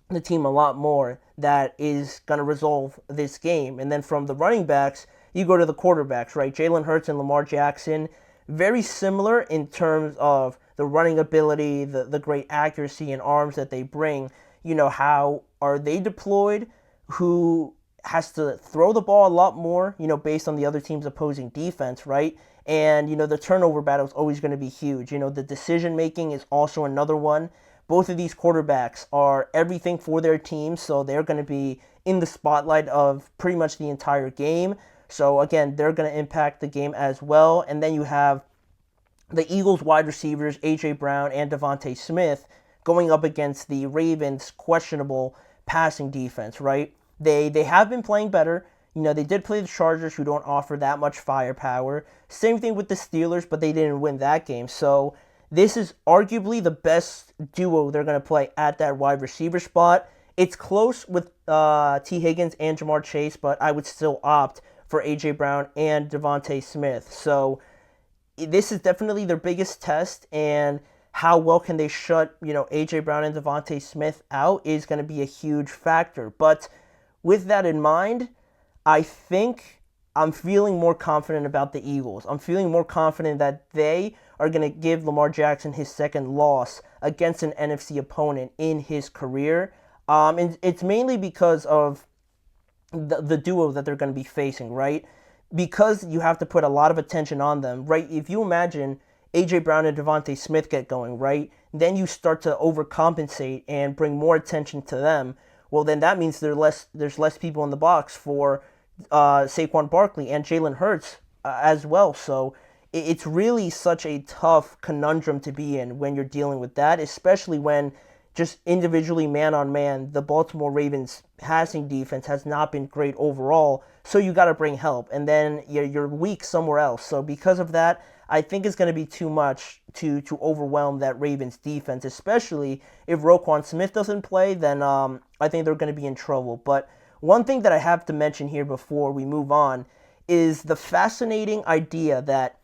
the team a lot more, that is going to resolve this game. And then from the running backs, you go to the quarterbacks, right? Jalen Hurts and Lamar Jackson, very similar in terms of the running ability, the great accuracy and arms that they bring. How are they deployed? Who has to throw the ball a lot more, based on the other team's opposing defense, right? And, the turnover battle is always going to be huge. The decision making is also another one. Both of these quarterbacks are everything for their team, so they're going to be in the spotlight of pretty much the entire game. So again, they're going to impact the game as well. And then you have the Eagles wide receivers, A.J. Brown and Devontae Smith, going up against the Ravens' questionable passing defense, right? They have been playing better. They did play the Chargers, who don't offer that much firepower. Same thing with the Steelers, but they didn't win that game. So this is arguably the best duo they're going to play at that wide receiver spot. It's close with T. Higgins and Jamar Chase, but I would still opt for A.J. Brown and Devontae Smith. So this is definitely their biggest test, and how well can they shut, A.J. Brown and Devontae Smith out is going to be a huge factor. But with that in mind, I think I'm feeling more confident about the Eagles. I'm feeling more confident that they are going to give Lamar Jackson his second loss against an NFC opponent in his career. And it's mainly because of the duo that they're going to be facing, right? Because you have to put a lot of attention on them, right? If you imagine A.J. Brown and Devontae Smith get going, right? Then you start to overcompensate and bring more attention to them. Well, then that means there's less people in the box for Saquon Barkley and Jalen Hurts as well. So it's really such a tough conundrum to be in when you're dealing with that, especially when just individually man-on-man, the Baltimore Ravens passing defense has not been great overall, so you got to bring help, and then you're weak somewhere else. So because of that, I think it's going to be too much to overwhelm that Ravens defense, especially if Roquan Smith doesn't play, then I think they're going to be in trouble. But one thing that I have to mention here before we move on is the fascinating idea that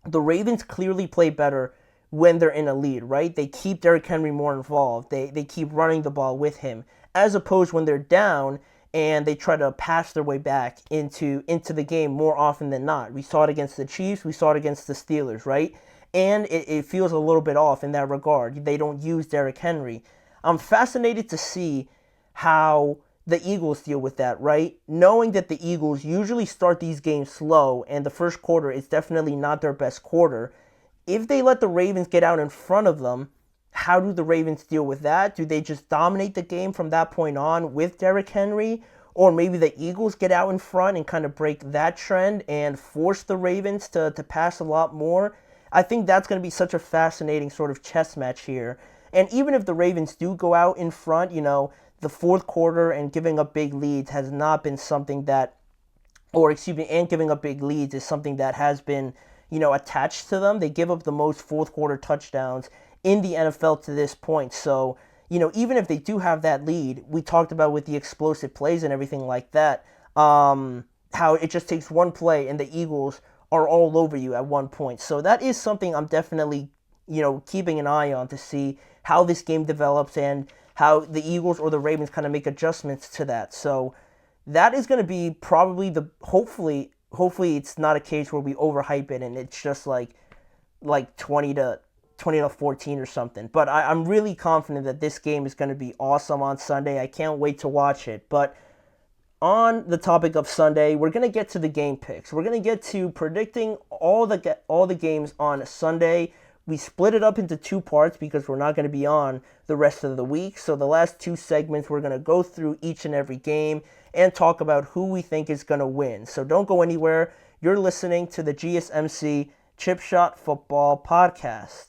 the Ravens clearly play better when they're in a lead, right? They keep Derrick Henry more involved. They keep running the ball with him, as opposed when they're down and they try to pass their way back into the game more often than not. We saw it against the Chiefs. We saw it against the Steelers, right? And it feels a little bit off in that regard. They don't use Derrick Henry. I'm fascinated to see how the Eagles deal with that, right? Knowing that the Eagles usually start these games slow and the first quarter is definitely not their best quarter. If they let the Ravens get out in front of them, how do the Ravens deal with that? Do they just dominate the game from that point on with Derrick Henry? Or maybe the Eagles get out in front and kind of break that trend and force the Ravens to pass a lot more? I think that's going to be such a fascinating sort of chess match here. And even if the Ravens do go out in front, the fourth quarter and giving up big leads has not been something that, and giving up big leads is something that has been attached to them. They give up the most fourth quarter touchdowns in the NFL to this point. So, even if they do have that lead, we talked about with the explosive plays and everything like that, how it just takes one play and the Eagles are all over you at one point. So that is something I'm definitely, keeping an eye on to see how this game develops and how the Eagles or the Ravens kind of make adjustments to that. So that is going to be probably hopefully it's not a case where we overhype it and it's just like 20 to 14 or something. But I'm really confident that this game is going to be awesome on Sunday. I can't wait to watch it. But on the topic of Sunday, we're going to get to the game picks. We're going to get to predicting all the games on Sunday. We split it up into two parts because we're not going to be on the rest of the week. So the last two segments, we're going to go through each and every game and talk about who we think is going to win. So don't go anywhere. You're listening to the GSMC Chip Shot Football Podcast.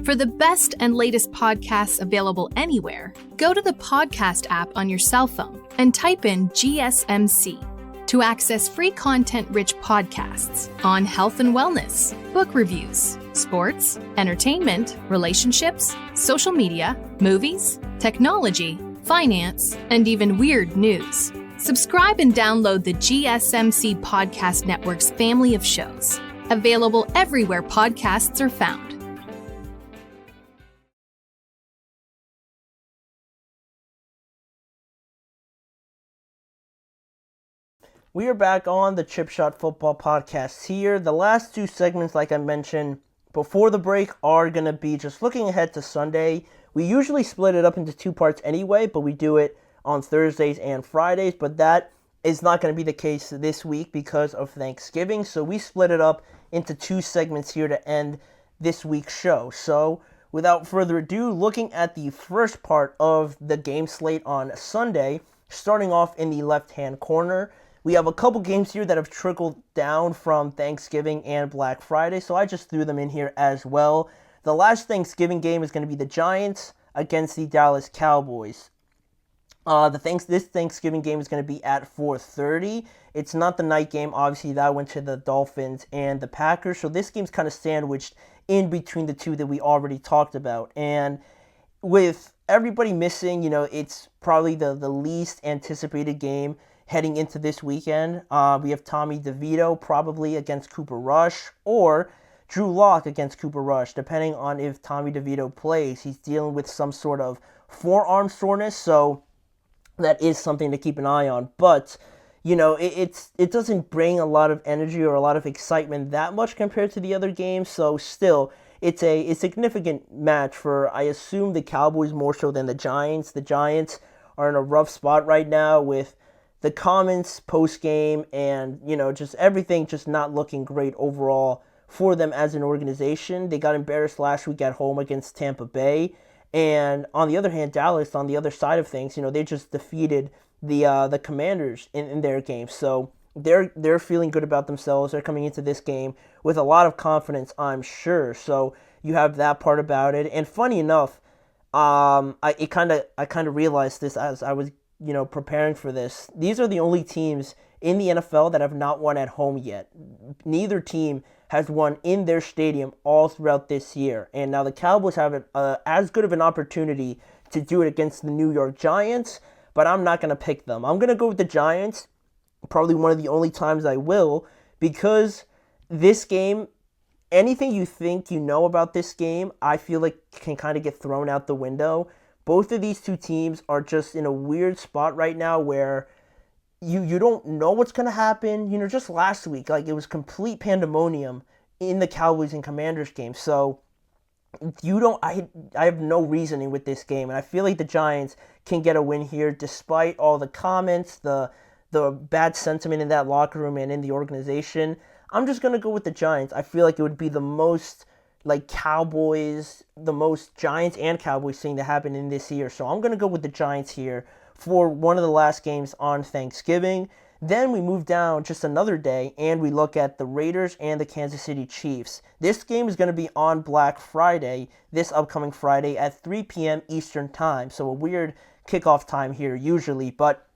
For the best and latest podcasts available anywhere, go to the podcast app on your cell phone and type in GSMC to access free content-rich podcasts on health and wellness, book reviews, sports, entertainment, relationships, social media, movies, technology, finance, and even weird news. Subscribe and download the GSMC Podcast Network's family of shows, available everywhere podcasts are found. We are back on the Chip Shot Football Podcast here. The last two segments, like I mentioned before the break, are going to be just looking ahead to Sunday. We usually split it up into two parts anyway, but we do it on Thursdays and Fridays. But that is not going to be the case this week because of Thanksgiving. So we split it up into two segments here to end this week's show. So without further ado, looking at the first part of the game slate on Sunday, starting off in the left-hand corner, we have a couple games here that have trickled down from Thanksgiving and Black Friday, so I just threw them in here as well. The last Thanksgiving game is going to be the Giants against the Dallas Cowboys. This Thanksgiving game is going to be at 4:30. It's not the night game. Obviously, that went to the Dolphins and the Packers. So this game's kind of sandwiched in between the two that we already talked about. And with everybody missing, it's probably the least anticipated game heading into this weekend. We have Tommy DeVito probably against Cooper Rush, or Drew Lock against Cooper Rush, depending on if Tommy DeVito plays. He's dealing with some sort of forearm soreness, so that is something to keep an eye on. But, it doesn't bring a lot of energy or a lot of excitement that much compared to the other games. So still, it's a significant match for, I assume, the Cowboys more so than the Giants. The Giants are in a rough spot right now with the comments post-game and, just everything just not looking great overall for them as an organization. They got embarrassed last week at home against Tampa Bay. And on the other hand, Dallas, on the other side of things, they just defeated the Commanders in their game. So they're feeling good about themselves. They're coming into this game with a lot of confidence, I'm sure. So you have that part about it. And funny enough, I kind of realized this as I was preparing for this. These are the only teams in the NFL that have not won at home yet. Neither team has won in their stadium all throughout this year. And now the Cowboys have as good of an opportunity to do it against the New York Giants, but I'm not going to pick them. I'm going to go with the Giants, probably one of the only times I will, because this game, anything you think you know about this game, I feel like can kind of get thrown out the window. Both of these two teams are just in a weird spot right now where you don't know what's going to happen. Just last week, it was complete pandemonium in the Cowboys and Commanders game. So I have no reasoning with this game. And I feel like the Giants can get a win here despite all the comments, the bad sentiment in that locker room and in the organization. I'm just going to go with the Giants. I feel like it would be the most Giants and Cowboys thing to happen in this year. So I'm going to go with the Giants here for one of the last games on Thanksgiving. Then we move down just another day and we look at the Raiders and the Kansas City Chiefs. This game is going to be on Black Friday, this upcoming Friday at 3 p.m. Eastern Time. So a weird kickoff time here usually, but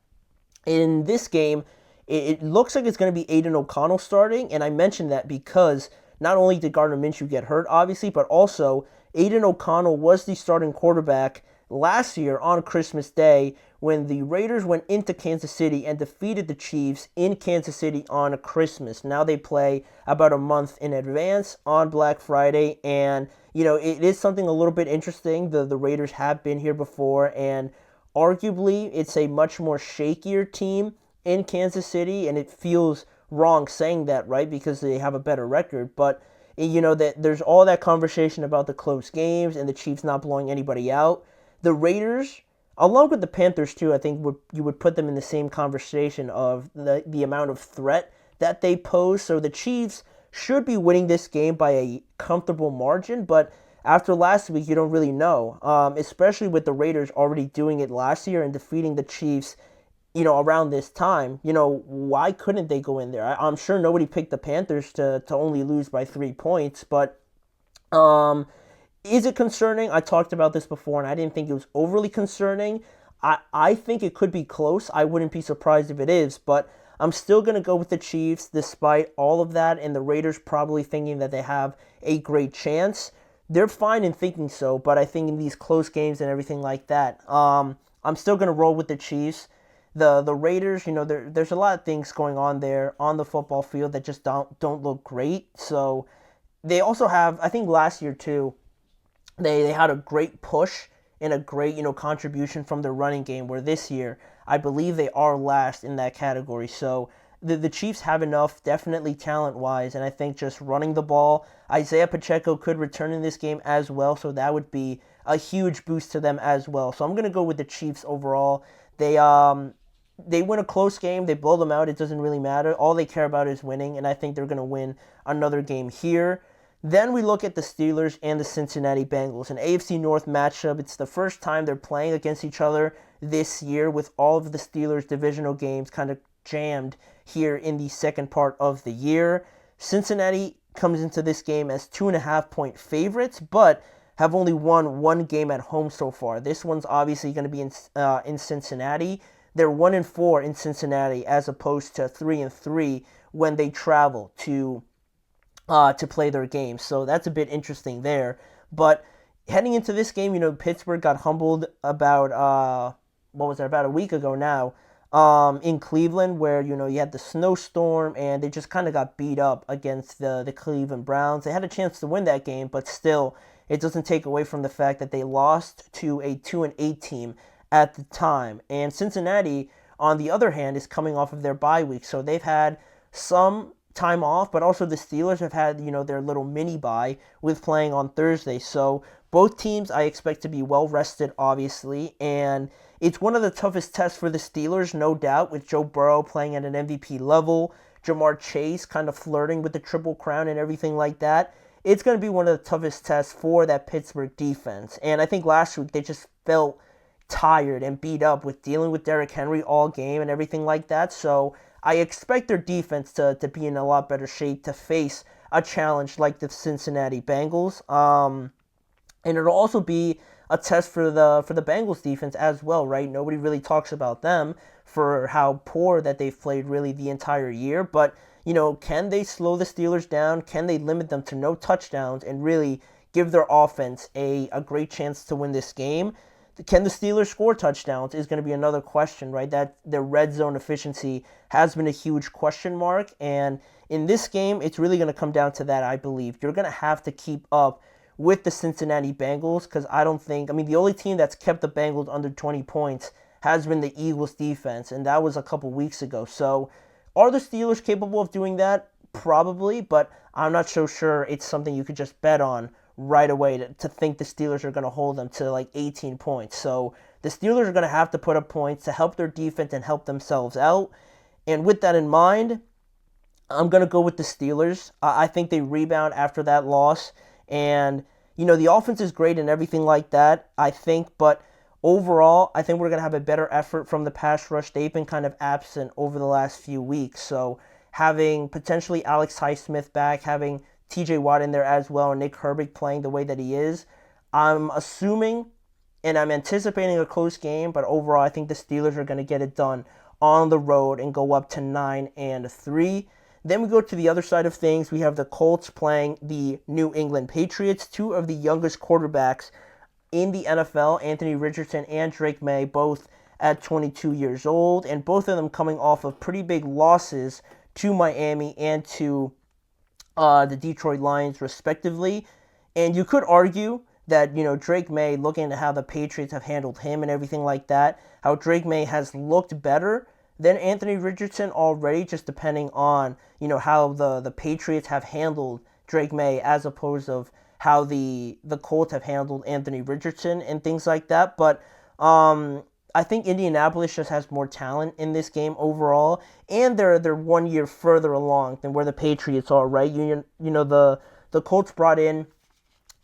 in this game, it looks like it's going to be Aiden O'Connell starting, and I mentioned that because not only did Gardner Minshew get hurt, obviously, but also Aiden O'Connell was the starting quarterback last year on Christmas Day when the Raiders went into Kansas City and defeated the Chiefs in Kansas City on Christmas. Now they play about a month in advance on Black Friday, and it is something a little bit interesting. The Raiders have been here before, and arguably it's a much more shakier team in Kansas City, and it feels wrong saying that, right, because they have a better record. But that there's all that conversation about the close games and the Chiefs not blowing anybody out. The Raiders, along with the Panthers too, I think you would put them in the same conversation of the amount of threat that they pose. So the Chiefs should be winning this game by a comfortable margin, but after last week, you don't really know, especially with the Raiders already doing it last year and defeating the Chiefs, around this time. Why couldn't they go in there? I'm sure nobody picked the Panthers to only lose by 3 points, but is it concerning? I talked about this before, and I didn't think it was overly concerning. I think it could be close. I wouldn't be surprised if it is, but I'm still going to go with the Chiefs despite all of that, and the Raiders probably thinking that they have a great chance. They're fine in thinking so, but I think in these close games and everything like that, I'm still going to roll with the Chiefs. The Raiders, there's a lot of things going on there on the football field that just don't look great. So they also have, I think last year too, they had a great push and a great, contribution from their running game, where this year, I believe they are last in that category. So the Chiefs have enough, definitely talent-wise, and I think just running the ball. Isaiah Pacheco could return in this game as well, so that would be a huge boost to them as well. So I'm going to go with the Chiefs overall. They win a close game, they blow them out, it doesn't really matter. All they care about is winning, and I think they're going to win another game here. Then we look at the Steelers and the Cincinnati Bengals, an AFC North matchup. It's the first time they're playing against each other this year, with all of the Steelers' divisional games kind of jammed here in the second part of the year. Cincinnati comes into this game as 2.5-point favorites, but have only won one game at home so far. This one's obviously going to be in Cincinnati. They're 1-4 in Cincinnati, as opposed to 3-3 when they travel to play their games. So that's a bit interesting there. But heading into this game, Pittsburgh got humbled about about a week ago now, in Cleveland, where you had the snowstorm and they just kind of got beat up against the Cleveland Browns. They had a chance to win that game, but still, it doesn't take away from the fact that they lost to a 2-8 team at the time. And Cincinnati, on the other hand, is coming off of their bye week, so they've had some time off, but also the Steelers have had, their little mini bye with playing on Thursday. So both teams I expect to be well rested, obviously, and it's one of the toughest tests for the Steelers, no doubt, with Joe Burrow playing at an MVP level, Jamar Chase kind of flirting with the Triple Crown and everything like that. It's going to be one of the toughest tests for that Pittsburgh defense. And I think last week they just felt tired and beat up with dealing with Derrick Henry all game and everything like that. So I expect their defense to be in a lot better shape to face a challenge like the Cincinnati Bengals. And it'll also be a test for the Bengals defense as well, right? Nobody really talks about them for how poor that they've played really the entire year. But, can they slow the Steelers down? Can they limit them to no touchdowns and really give their offense a great chance to win this game? Can the Steelers score touchdowns is going to be another question, right? That their red zone efficiency has been a huge question mark. And in this game, it's really going to come down to that, I believe. You're going to have to keep up with the Cincinnati Bengals, because the only team that's kept the Bengals under 20 points has been the Eagles defense, and that was a couple weeks ago. So are the Steelers capable of doing that? Probably, but I'm not so sure it's something you could just bet on right away to think the Steelers are going to hold them to like 18 points. So the Steelers are going to have to put up points to help their defense and help themselves out. And with that in mind, I'm going to go with the Steelers. I think they rebound after that loss. And, the offense is great and everything like that, I think. But overall, I think we're going to have a better effort from the pass rush. They've been kind of absent over the last few weeks. So having potentially Alex Highsmith back, having TJ Watt in there as well, and Nick Herbig playing the way that he is, I'm assuming and I'm anticipating a close game. But overall, I think the Steelers are going to get it done on the road and go up to 9-3. Then we go to the other side of things. We have the Colts playing the New England Patriots, two of the youngest quarterbacks in the NFL, Anthony Richardson and Drake May, both at 22 years old, and both of them coming off of pretty big losses to Miami and to the Detroit Lions, respectively. And you could argue that, Drake May, looking at how the Patriots have handled him and everything like that, how Drake May has looked better than Anthony Richardson already, just depending on, how the Patriots have handled Drake May as opposed of how the Colts have handled Anthony Richardson and things like that. But I think Indianapolis just has more talent in this game overall, and they're 1 year further along than where the Patriots are, right? The Colts brought in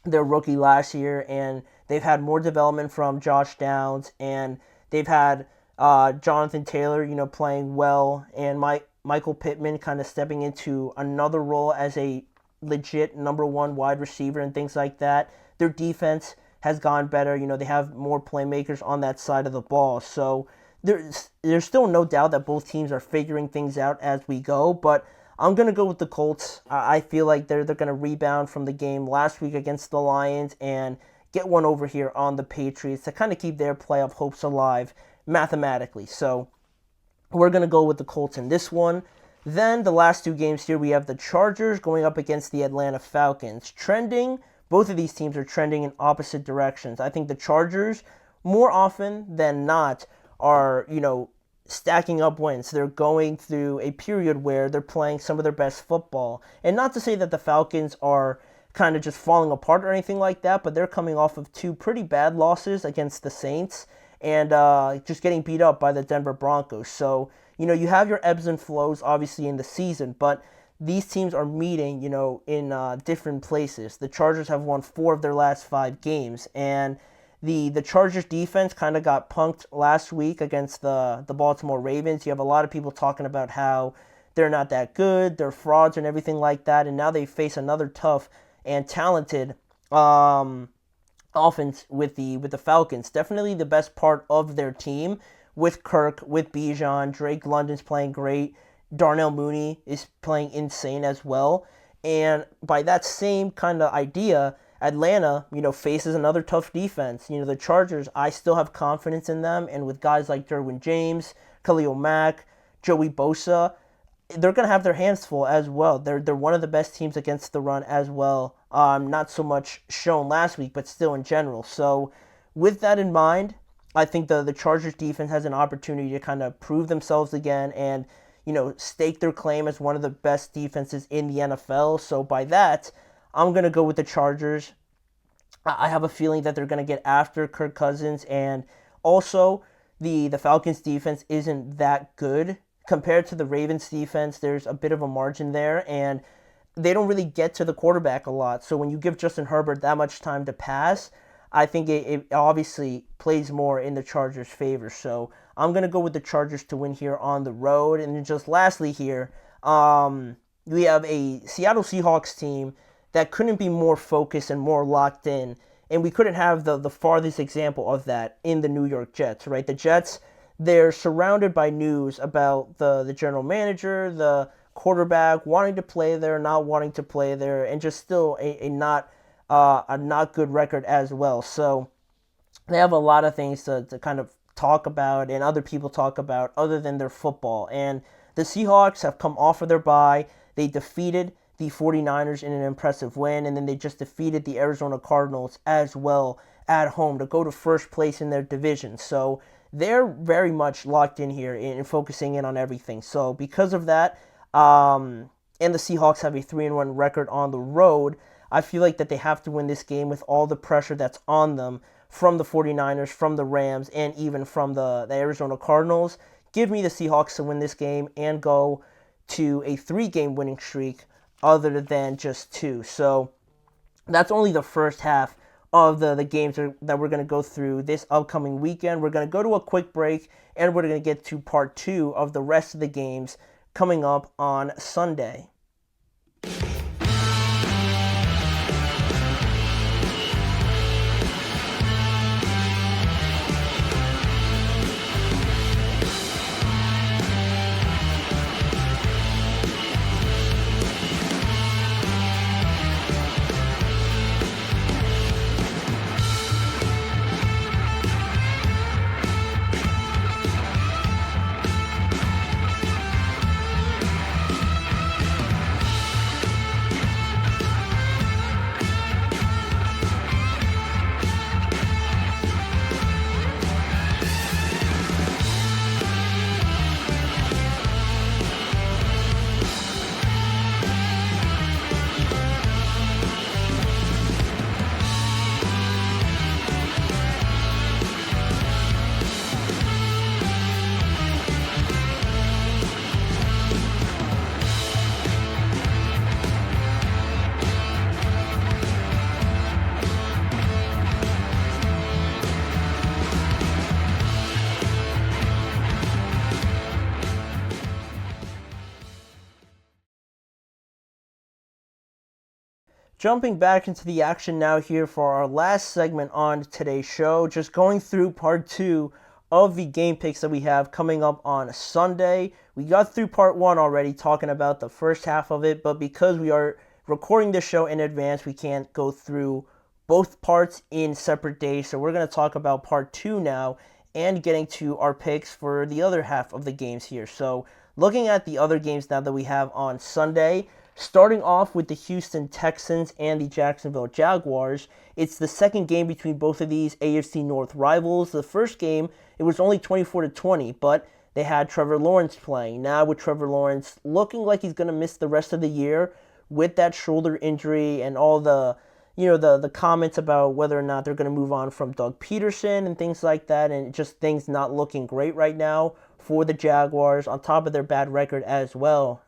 their rookie last year, and they've had more development from Josh Downs, and they've had Jonathan Taylor, playing well, and Michael Pittman kind of stepping into another role as a legit number one wide receiver and things like that. Their defense has gone better. They have more playmakers on that side of the ball. So there's still no doubt that both teams are figuring things out as we go, but I'm going to go with the Colts. I feel like they're going to rebound from the game last week against the Lions and get one over here on the Patriots to kind of keep their playoff hopes alive mathematically. So we're going to go with the Colts in this one. Then the last two games here, we have the Chargers going up against the Atlanta Falcons. Both of these teams are trending in opposite directions. I think the Chargers, more often than not, are, stacking up wins. They're going through a period where they're playing some of their best football. And not to say that the Falcons are kind of just falling apart or anything like that, but they're coming off of two pretty bad losses against the Saints and just getting beat up by the Denver Broncos. So, you have your ebbs and flows, obviously, in the season, but these teams are meeting, in different places. The Chargers have won 4 of their last 5 games, and the Chargers defense kind of got punked last week against the Baltimore Ravens. You have a lot of people talking about how they're not that good, they're frauds and everything like that, and now they face another tough and talented offense with the Falcons. Definitely the best part of their team with Kirk, with Bijan. Drake London's playing great. Darnell Mooney is playing insane as well. And by that same kind of idea, Atlanta, faces another tough defense. The Chargers, I still have confidence in them. And with guys like Derwin James, Khalil Mack, Joey Bosa, they're going to have their hands full as well. They're one of the best teams against the run as well. Not so much shown last week, but still in general. So with that in mind, I think the Chargers defense has an opportunity to kind of prove themselves again and, stake their claim as one of the best defenses in the NFL. So by that, I'm going to go with the Chargers. I have a feeling that they're going to get after Kirk Cousins, and also the Falcons defense isn't that good compared to the Ravens defense. There's a bit of a margin there, and they don't really get to the quarterback a lot. So when you give Justin Herbert that much time to pass, I think it obviously plays more in the Chargers' favor. So I'm going to go with the Chargers to win here on the road. And then just lastly here, we have a Seattle Seahawks team that couldn't be more focused and more locked in. And we couldn't have the farthest example of that in the New York Jets, right? The Jets, they're surrounded by news about the general manager, the quarterback wanting to play there, not wanting to play there, and just still a not good record as well. So they have a lot of things to kind of talk about and other people talk about other than their football. And the Seahawks have come off of their bye. They defeated the 49ers in an impressive win, and then they just defeated the Arizona Cardinals as well at home to go to first place in their division. So they're very much locked in here and focusing in on everything. So because of that, and the Seahawks have a 3-1 record on the road, I feel like that they have to win this game with all the pressure that's on them from the 49ers, from the Rams, and even from the Arizona Cardinals. Give me the Seahawks to win this game and go to a 3-game winning streak other than just 2. So that's only the first half of the games that we're going to go through this upcoming weekend. We're going to go to a quick break, and we're going to get to part 2 of the rest of the games coming up on Sunday. Jumping back into the action now here for our last segment on today's show, just going through part 2 of the game picks that we have coming up on Sunday. We got through part 1 already, talking about the first half of it, but because we are recording this show in advance, we can't go through both parts in separate days, so we're going to talk about part 2 now and getting to our picks for the other half of the games here. So looking at the other games now that we have on Sunday, starting off with the Houston Texans and the Jacksonville Jaguars. It's the second game between both of these AFC North rivals. The first game, it was only 24-20, but they had Trevor Lawrence playing. Now with Trevor Lawrence looking like he's going to miss the rest of the year with that shoulder injury and all the comments about whether or not they're going to move on from Doug Peterson and things like that, and just things not looking great right now for the Jaguars on top of their bad record as well.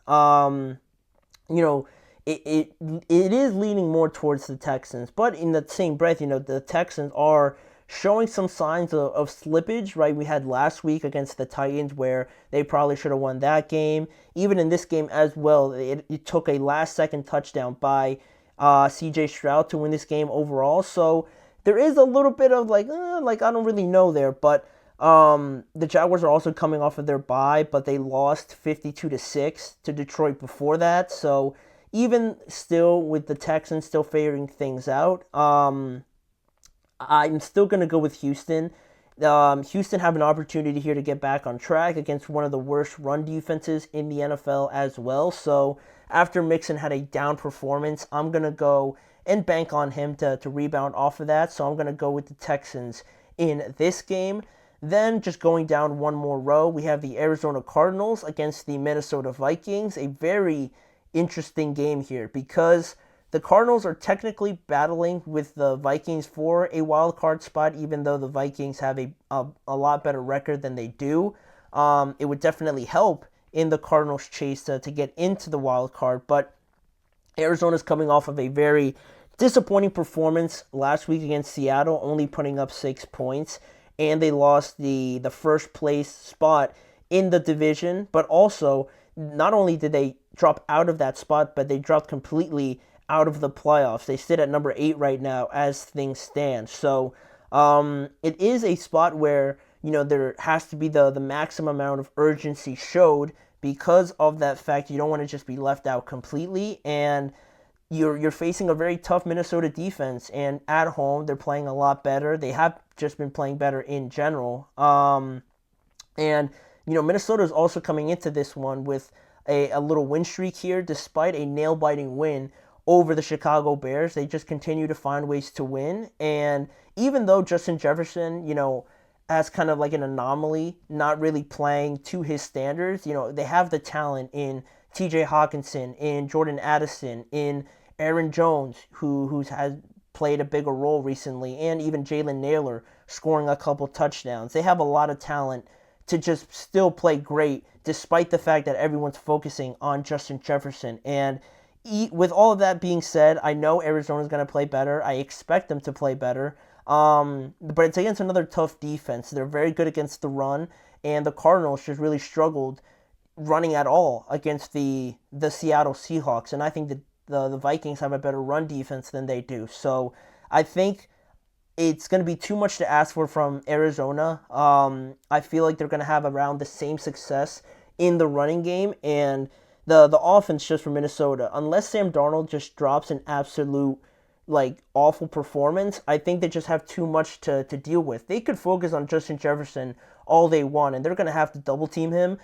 you know, it is leaning more towards the Texans. But in the same breath, the Texans are showing some signs of slippage, right? We had last week against the Titans where they probably should have won that game. Even in this game as well, it took a last-second touchdown by C.J. Stroud to win this game overall. So there is a little bit of like I don't really know there, but the Jaguars are also coming off of their bye, but they lost 52-6 to Detroit before that. So even still, with the Texans still figuring things out, I'm still going to go with Houston. Houston have an opportunity here to get back on track against one of the worst run defenses in the NFL as well. So after Mixon had a down performance, I'm going to go and bank on him to rebound off of that. So I'm going to go with the Texans in this game. Then just going down one more row, we have the Arizona Cardinals against the Minnesota Vikings. A very interesting game here because the Cardinals are technically battling with the Vikings for a wild card spot, even though the Vikings have a lot better record than they do. It would definitely help in the Cardinals' chase to get into the wild card, but Arizona's coming off of a very disappointing performance last week against Seattle, only putting up 6 points, and they lost the first place spot in the division, but also not only did they drop out of that spot, but they dropped completely out of the playoffs. They sit at number 8 right now as things stand. So it is a spot where there has to be the maximum amount of urgency showed because of that fact. You don't want to just be left out completely, and you're facing a very tough Minnesota defense, and at home they're playing a lot better. They have just been playing better in general. And Minnesota is also coming into this one with a little win streak here, despite a nail-biting win over the Chicago Bears. They just continue to find ways to win. And even though Justin Jefferson, as kind of like an anomaly, not really playing to his standards, they have the talent in TJ Hawkinson, in Jordan Addison, in Aaron Jones, who's has played a bigger role recently, and even Jalen Naylor scoring a couple touchdowns. They have a lot of talent to just still play great, despite the fact that everyone's focusing on Justin Jefferson. And with all of that being said, I know Arizona's going to play better. I expect them to play better. But it's against another tough defense. They're very good against the run, and the Cardinals just really struggled running at all against the Seattle Seahawks. And I think that the Vikings have a better run defense than they do. So I think it's going to be too much to ask for from Arizona. I feel like they're going to have around the same success in the running game, and the offense just for Minnesota, unless Sam Darnold just drops an absolute awful performance, I think they just have too much to deal with. They could focus on Justin Jefferson all they want, and they're going to have to double team him.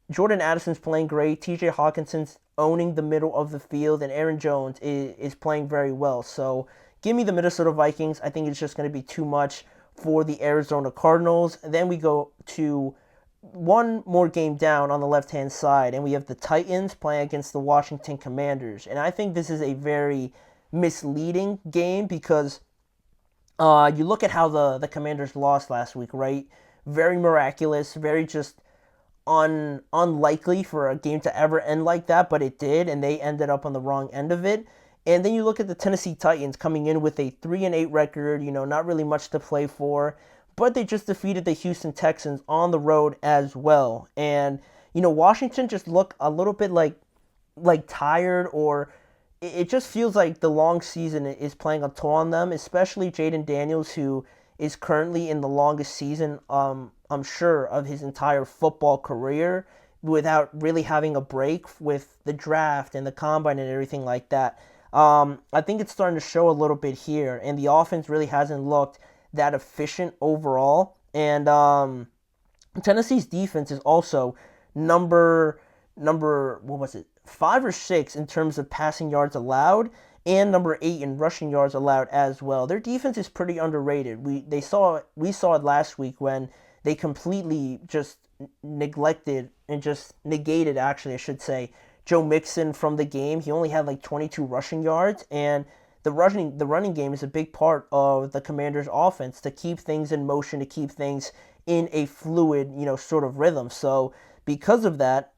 Jordan Addison's playing great. TJ Hawkinson's owning the middle of the field, and Aaron Jones is playing very well. So give me the Minnesota Vikings. I think it's just going to be too much for the Arizona Cardinals. And then we go to one more game down on the left-hand side, and we have the Titans playing against the Washington Commanders. And I think this is a very misleading game because you look at how the Commanders lost last week, right? Very miraculous, very just unlikely for a game to ever end like that, but it did, and they ended up on the wrong end of it. And then you look at the Tennessee Titans coming in with a 3-8 record, not really much to play for, but they just defeated the Houston Texans on the road as well. And Washington just look a little bit like tired, or it just feels like the long season is playing a toll on them, especially Jaden Daniels, who is currently in the longest season, I'm sure, of his entire football career, without really having a break with the draft and the combine and everything like that. I think it's starting to show a little bit here, and the offense really hasn't looked that efficient overall. And Tennessee's defense is also number 5 or 6 in terms of passing yards allowed, and number 8 in rushing yards allowed as well. Their defense is pretty underrated. We saw it last week when they completely just neglected and just negated, actually I should say, Joe Mixon from the game. He only had 22 rushing yards, and the running game is a big part of the Commanders' offense to keep things in motion, to keep things in a fluid, sort of rhythm. So because of that,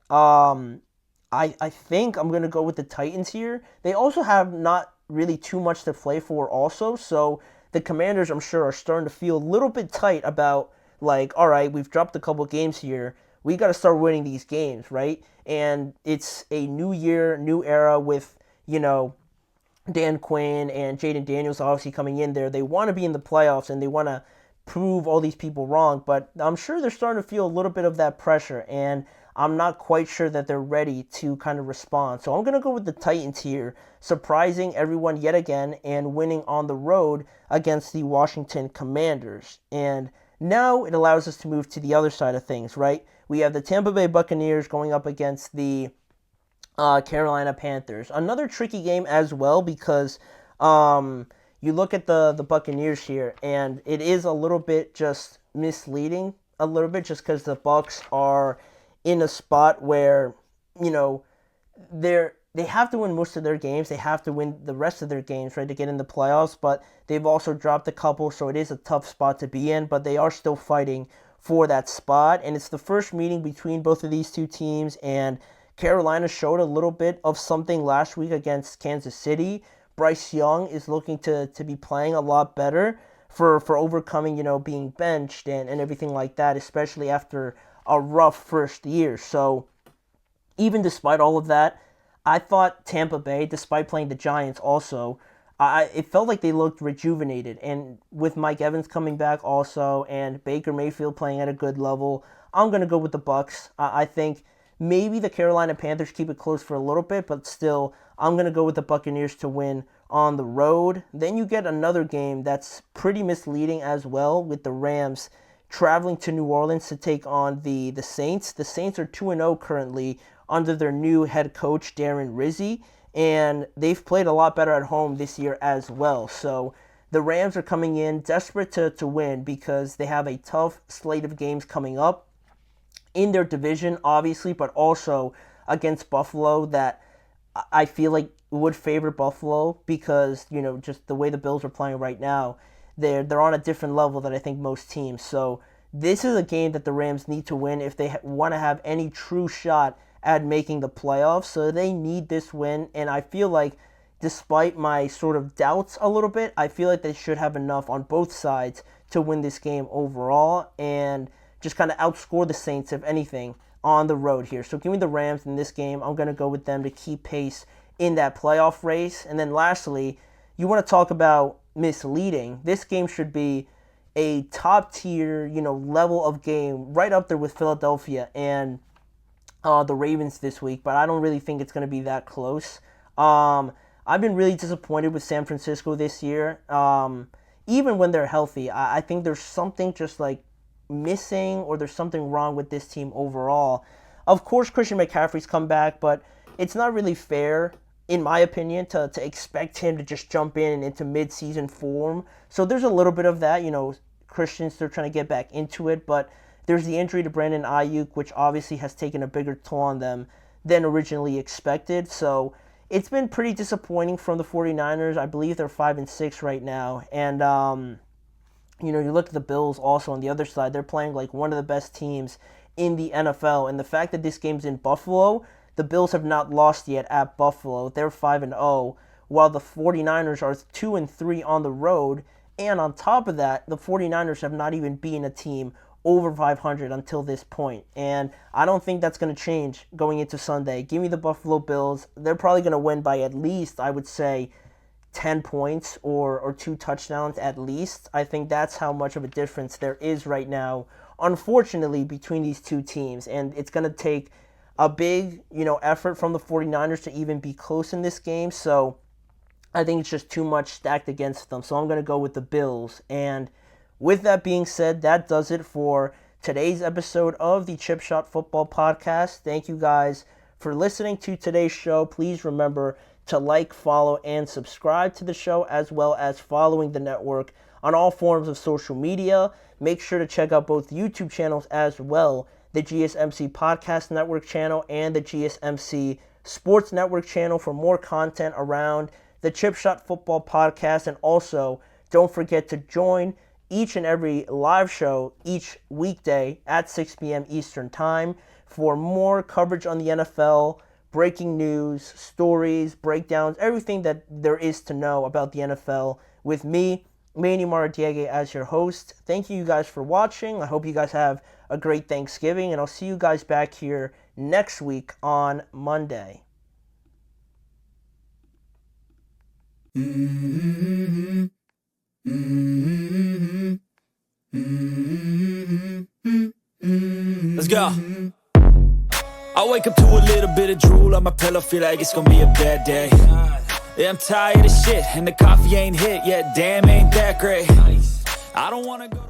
I think I'm going to go with the Titans here. They also have not really too much to play for also, so the Commanders, I'm sure, are starting to feel a little bit tight about, like, all right, we've dropped a couple games here. We got to start winning these games, right? And it's a new year, new era with, Dan Quinn and Jaden Daniels obviously coming in there. They want to be in the playoffs and they want to prove all these people wrong, but I'm sure they're starting to feel a little bit of that pressure, and I'm not quite sure that they're ready to kind of respond. So I'm going to go with the Titans here, surprising everyone yet again and winning on the road against the Washington Commanders. And now it allows us to move to the other side of things, right? We have the Tampa Bay Buccaneers going up against the Carolina Panthers. Another tricky game as well because you look at the Buccaneers here, and it is a little bit just misleading, a little bit just because the Bucs are in a spot where, they have to win most of their games. They have to win the rest of their games, right, to get in the playoffs, but they've also dropped a couple, so it is a tough spot to be in, but they are still fighting for that spot, and it's the first meeting between both of these two teams, and Carolina showed a little bit of something last week against Kansas City. Bryce Young is looking to be playing a lot better for overcoming, being benched and everything like that, especially after a rough first year. So even despite all of that, I thought Tampa Bay, despite playing the Giants also, it felt like they looked rejuvenated. And with Mike Evans coming back also and Baker Mayfield playing at a good level, I'm going to go with the Bucs. I think maybe the Carolina Panthers keep it close for a little bit, but still, I'm going to go with the Buccaneers to win on the road. Then you get another game that's pretty misleading as well, with the Rams traveling to New Orleans to take on the Saints. The Saints are 2-0 currently under their new head coach, Darren Rizzi, and they've played a lot better at home this year as well. So the Rams are coming in desperate to win because they have a tough slate of games coming up in their division, obviously, but also against Buffalo that I feel like would favor Buffalo because, just the way the Bills are playing right now, they're on a different level than I think most teams. So this is a game that the Rams need to win if they want to have any true shot at making the playoffs. So they need this win, and I feel like despite my sort of doubts a little bit, I feel like they should have enough on both sides to win this game overall and just kind of outscore the Saints, if anything, on the road here. So give me the Rams in this game. I'm going to go with them to keep pace in that playoff race. And then lastly, you want to talk about misleading. This game should be a top tier, level of game right up there with Philadelphia and the Ravens this week, but I don't really think it's going to be that close. I've been really disappointed with San Francisco this year. Even when they're healthy, I think there's something just like missing, or there's something wrong with this team overall. Of course, Christian McCaffrey's come back, but it's not really fair, in my opinion, to expect him to just jump in into mid-season form. So there's a little bit of that, Christian's still trying to get back into it, but there's the injury to Brandon Ayuk, which obviously has taken a bigger toll on them than originally expected. So it's been pretty disappointing from the 49ers. I believe they're 5-6 right now. And, you look at the Bills also on the other side. They're playing like one of the best teams in the NFL. And the fact that this game's in Buffalo, the Bills have not lost yet at Buffalo. They're 5-0, while the 49ers are 2-3 on the road. And on top of that, the 49ers have not even been a team over 500 until this point. And I don't think that's going to change going into Sunday. Give me the Buffalo Bills. They're probably going to win by at least, I would say, 10 points or 2 touchdowns at least. I think that's how much of a difference there is right now, unfortunately, between these two teams. And it's going to take a big, effort from the 49ers to even be close in this game. So I think it's just too much stacked against them. So I'm going to go with the Bills. And with that being said, that does it for today's episode of the Chip Shot Football Podcast. Thank you guys for listening to today's show. Please remember to like, follow, and subscribe to the show, as well as following the network on all forms of social media. Make sure to check out both YouTube channels as well, the GSMC Podcast Network channel and the GSMC Sports Network channel, for more content around the Chip Shot Football Podcast. And also, don't forget to join each and every live show each weekday at 6 p.m. Eastern Time for more coverage on the NFL, breaking news, stories, breakdowns, everything that there is to know about the NFL with me, Manny Maradiege, as your host. Thank you guys for watching. I hope you guys have a great Thanksgiving, and I'll see you guys back here next week on Monday. Let's go. I wake up to a little bit of drool on my pillow, feel like it's gonna be a bad day. Yeah, I'm tired of shit, and the coffee ain't hit yet, damn, ain't that great. I don't wanna go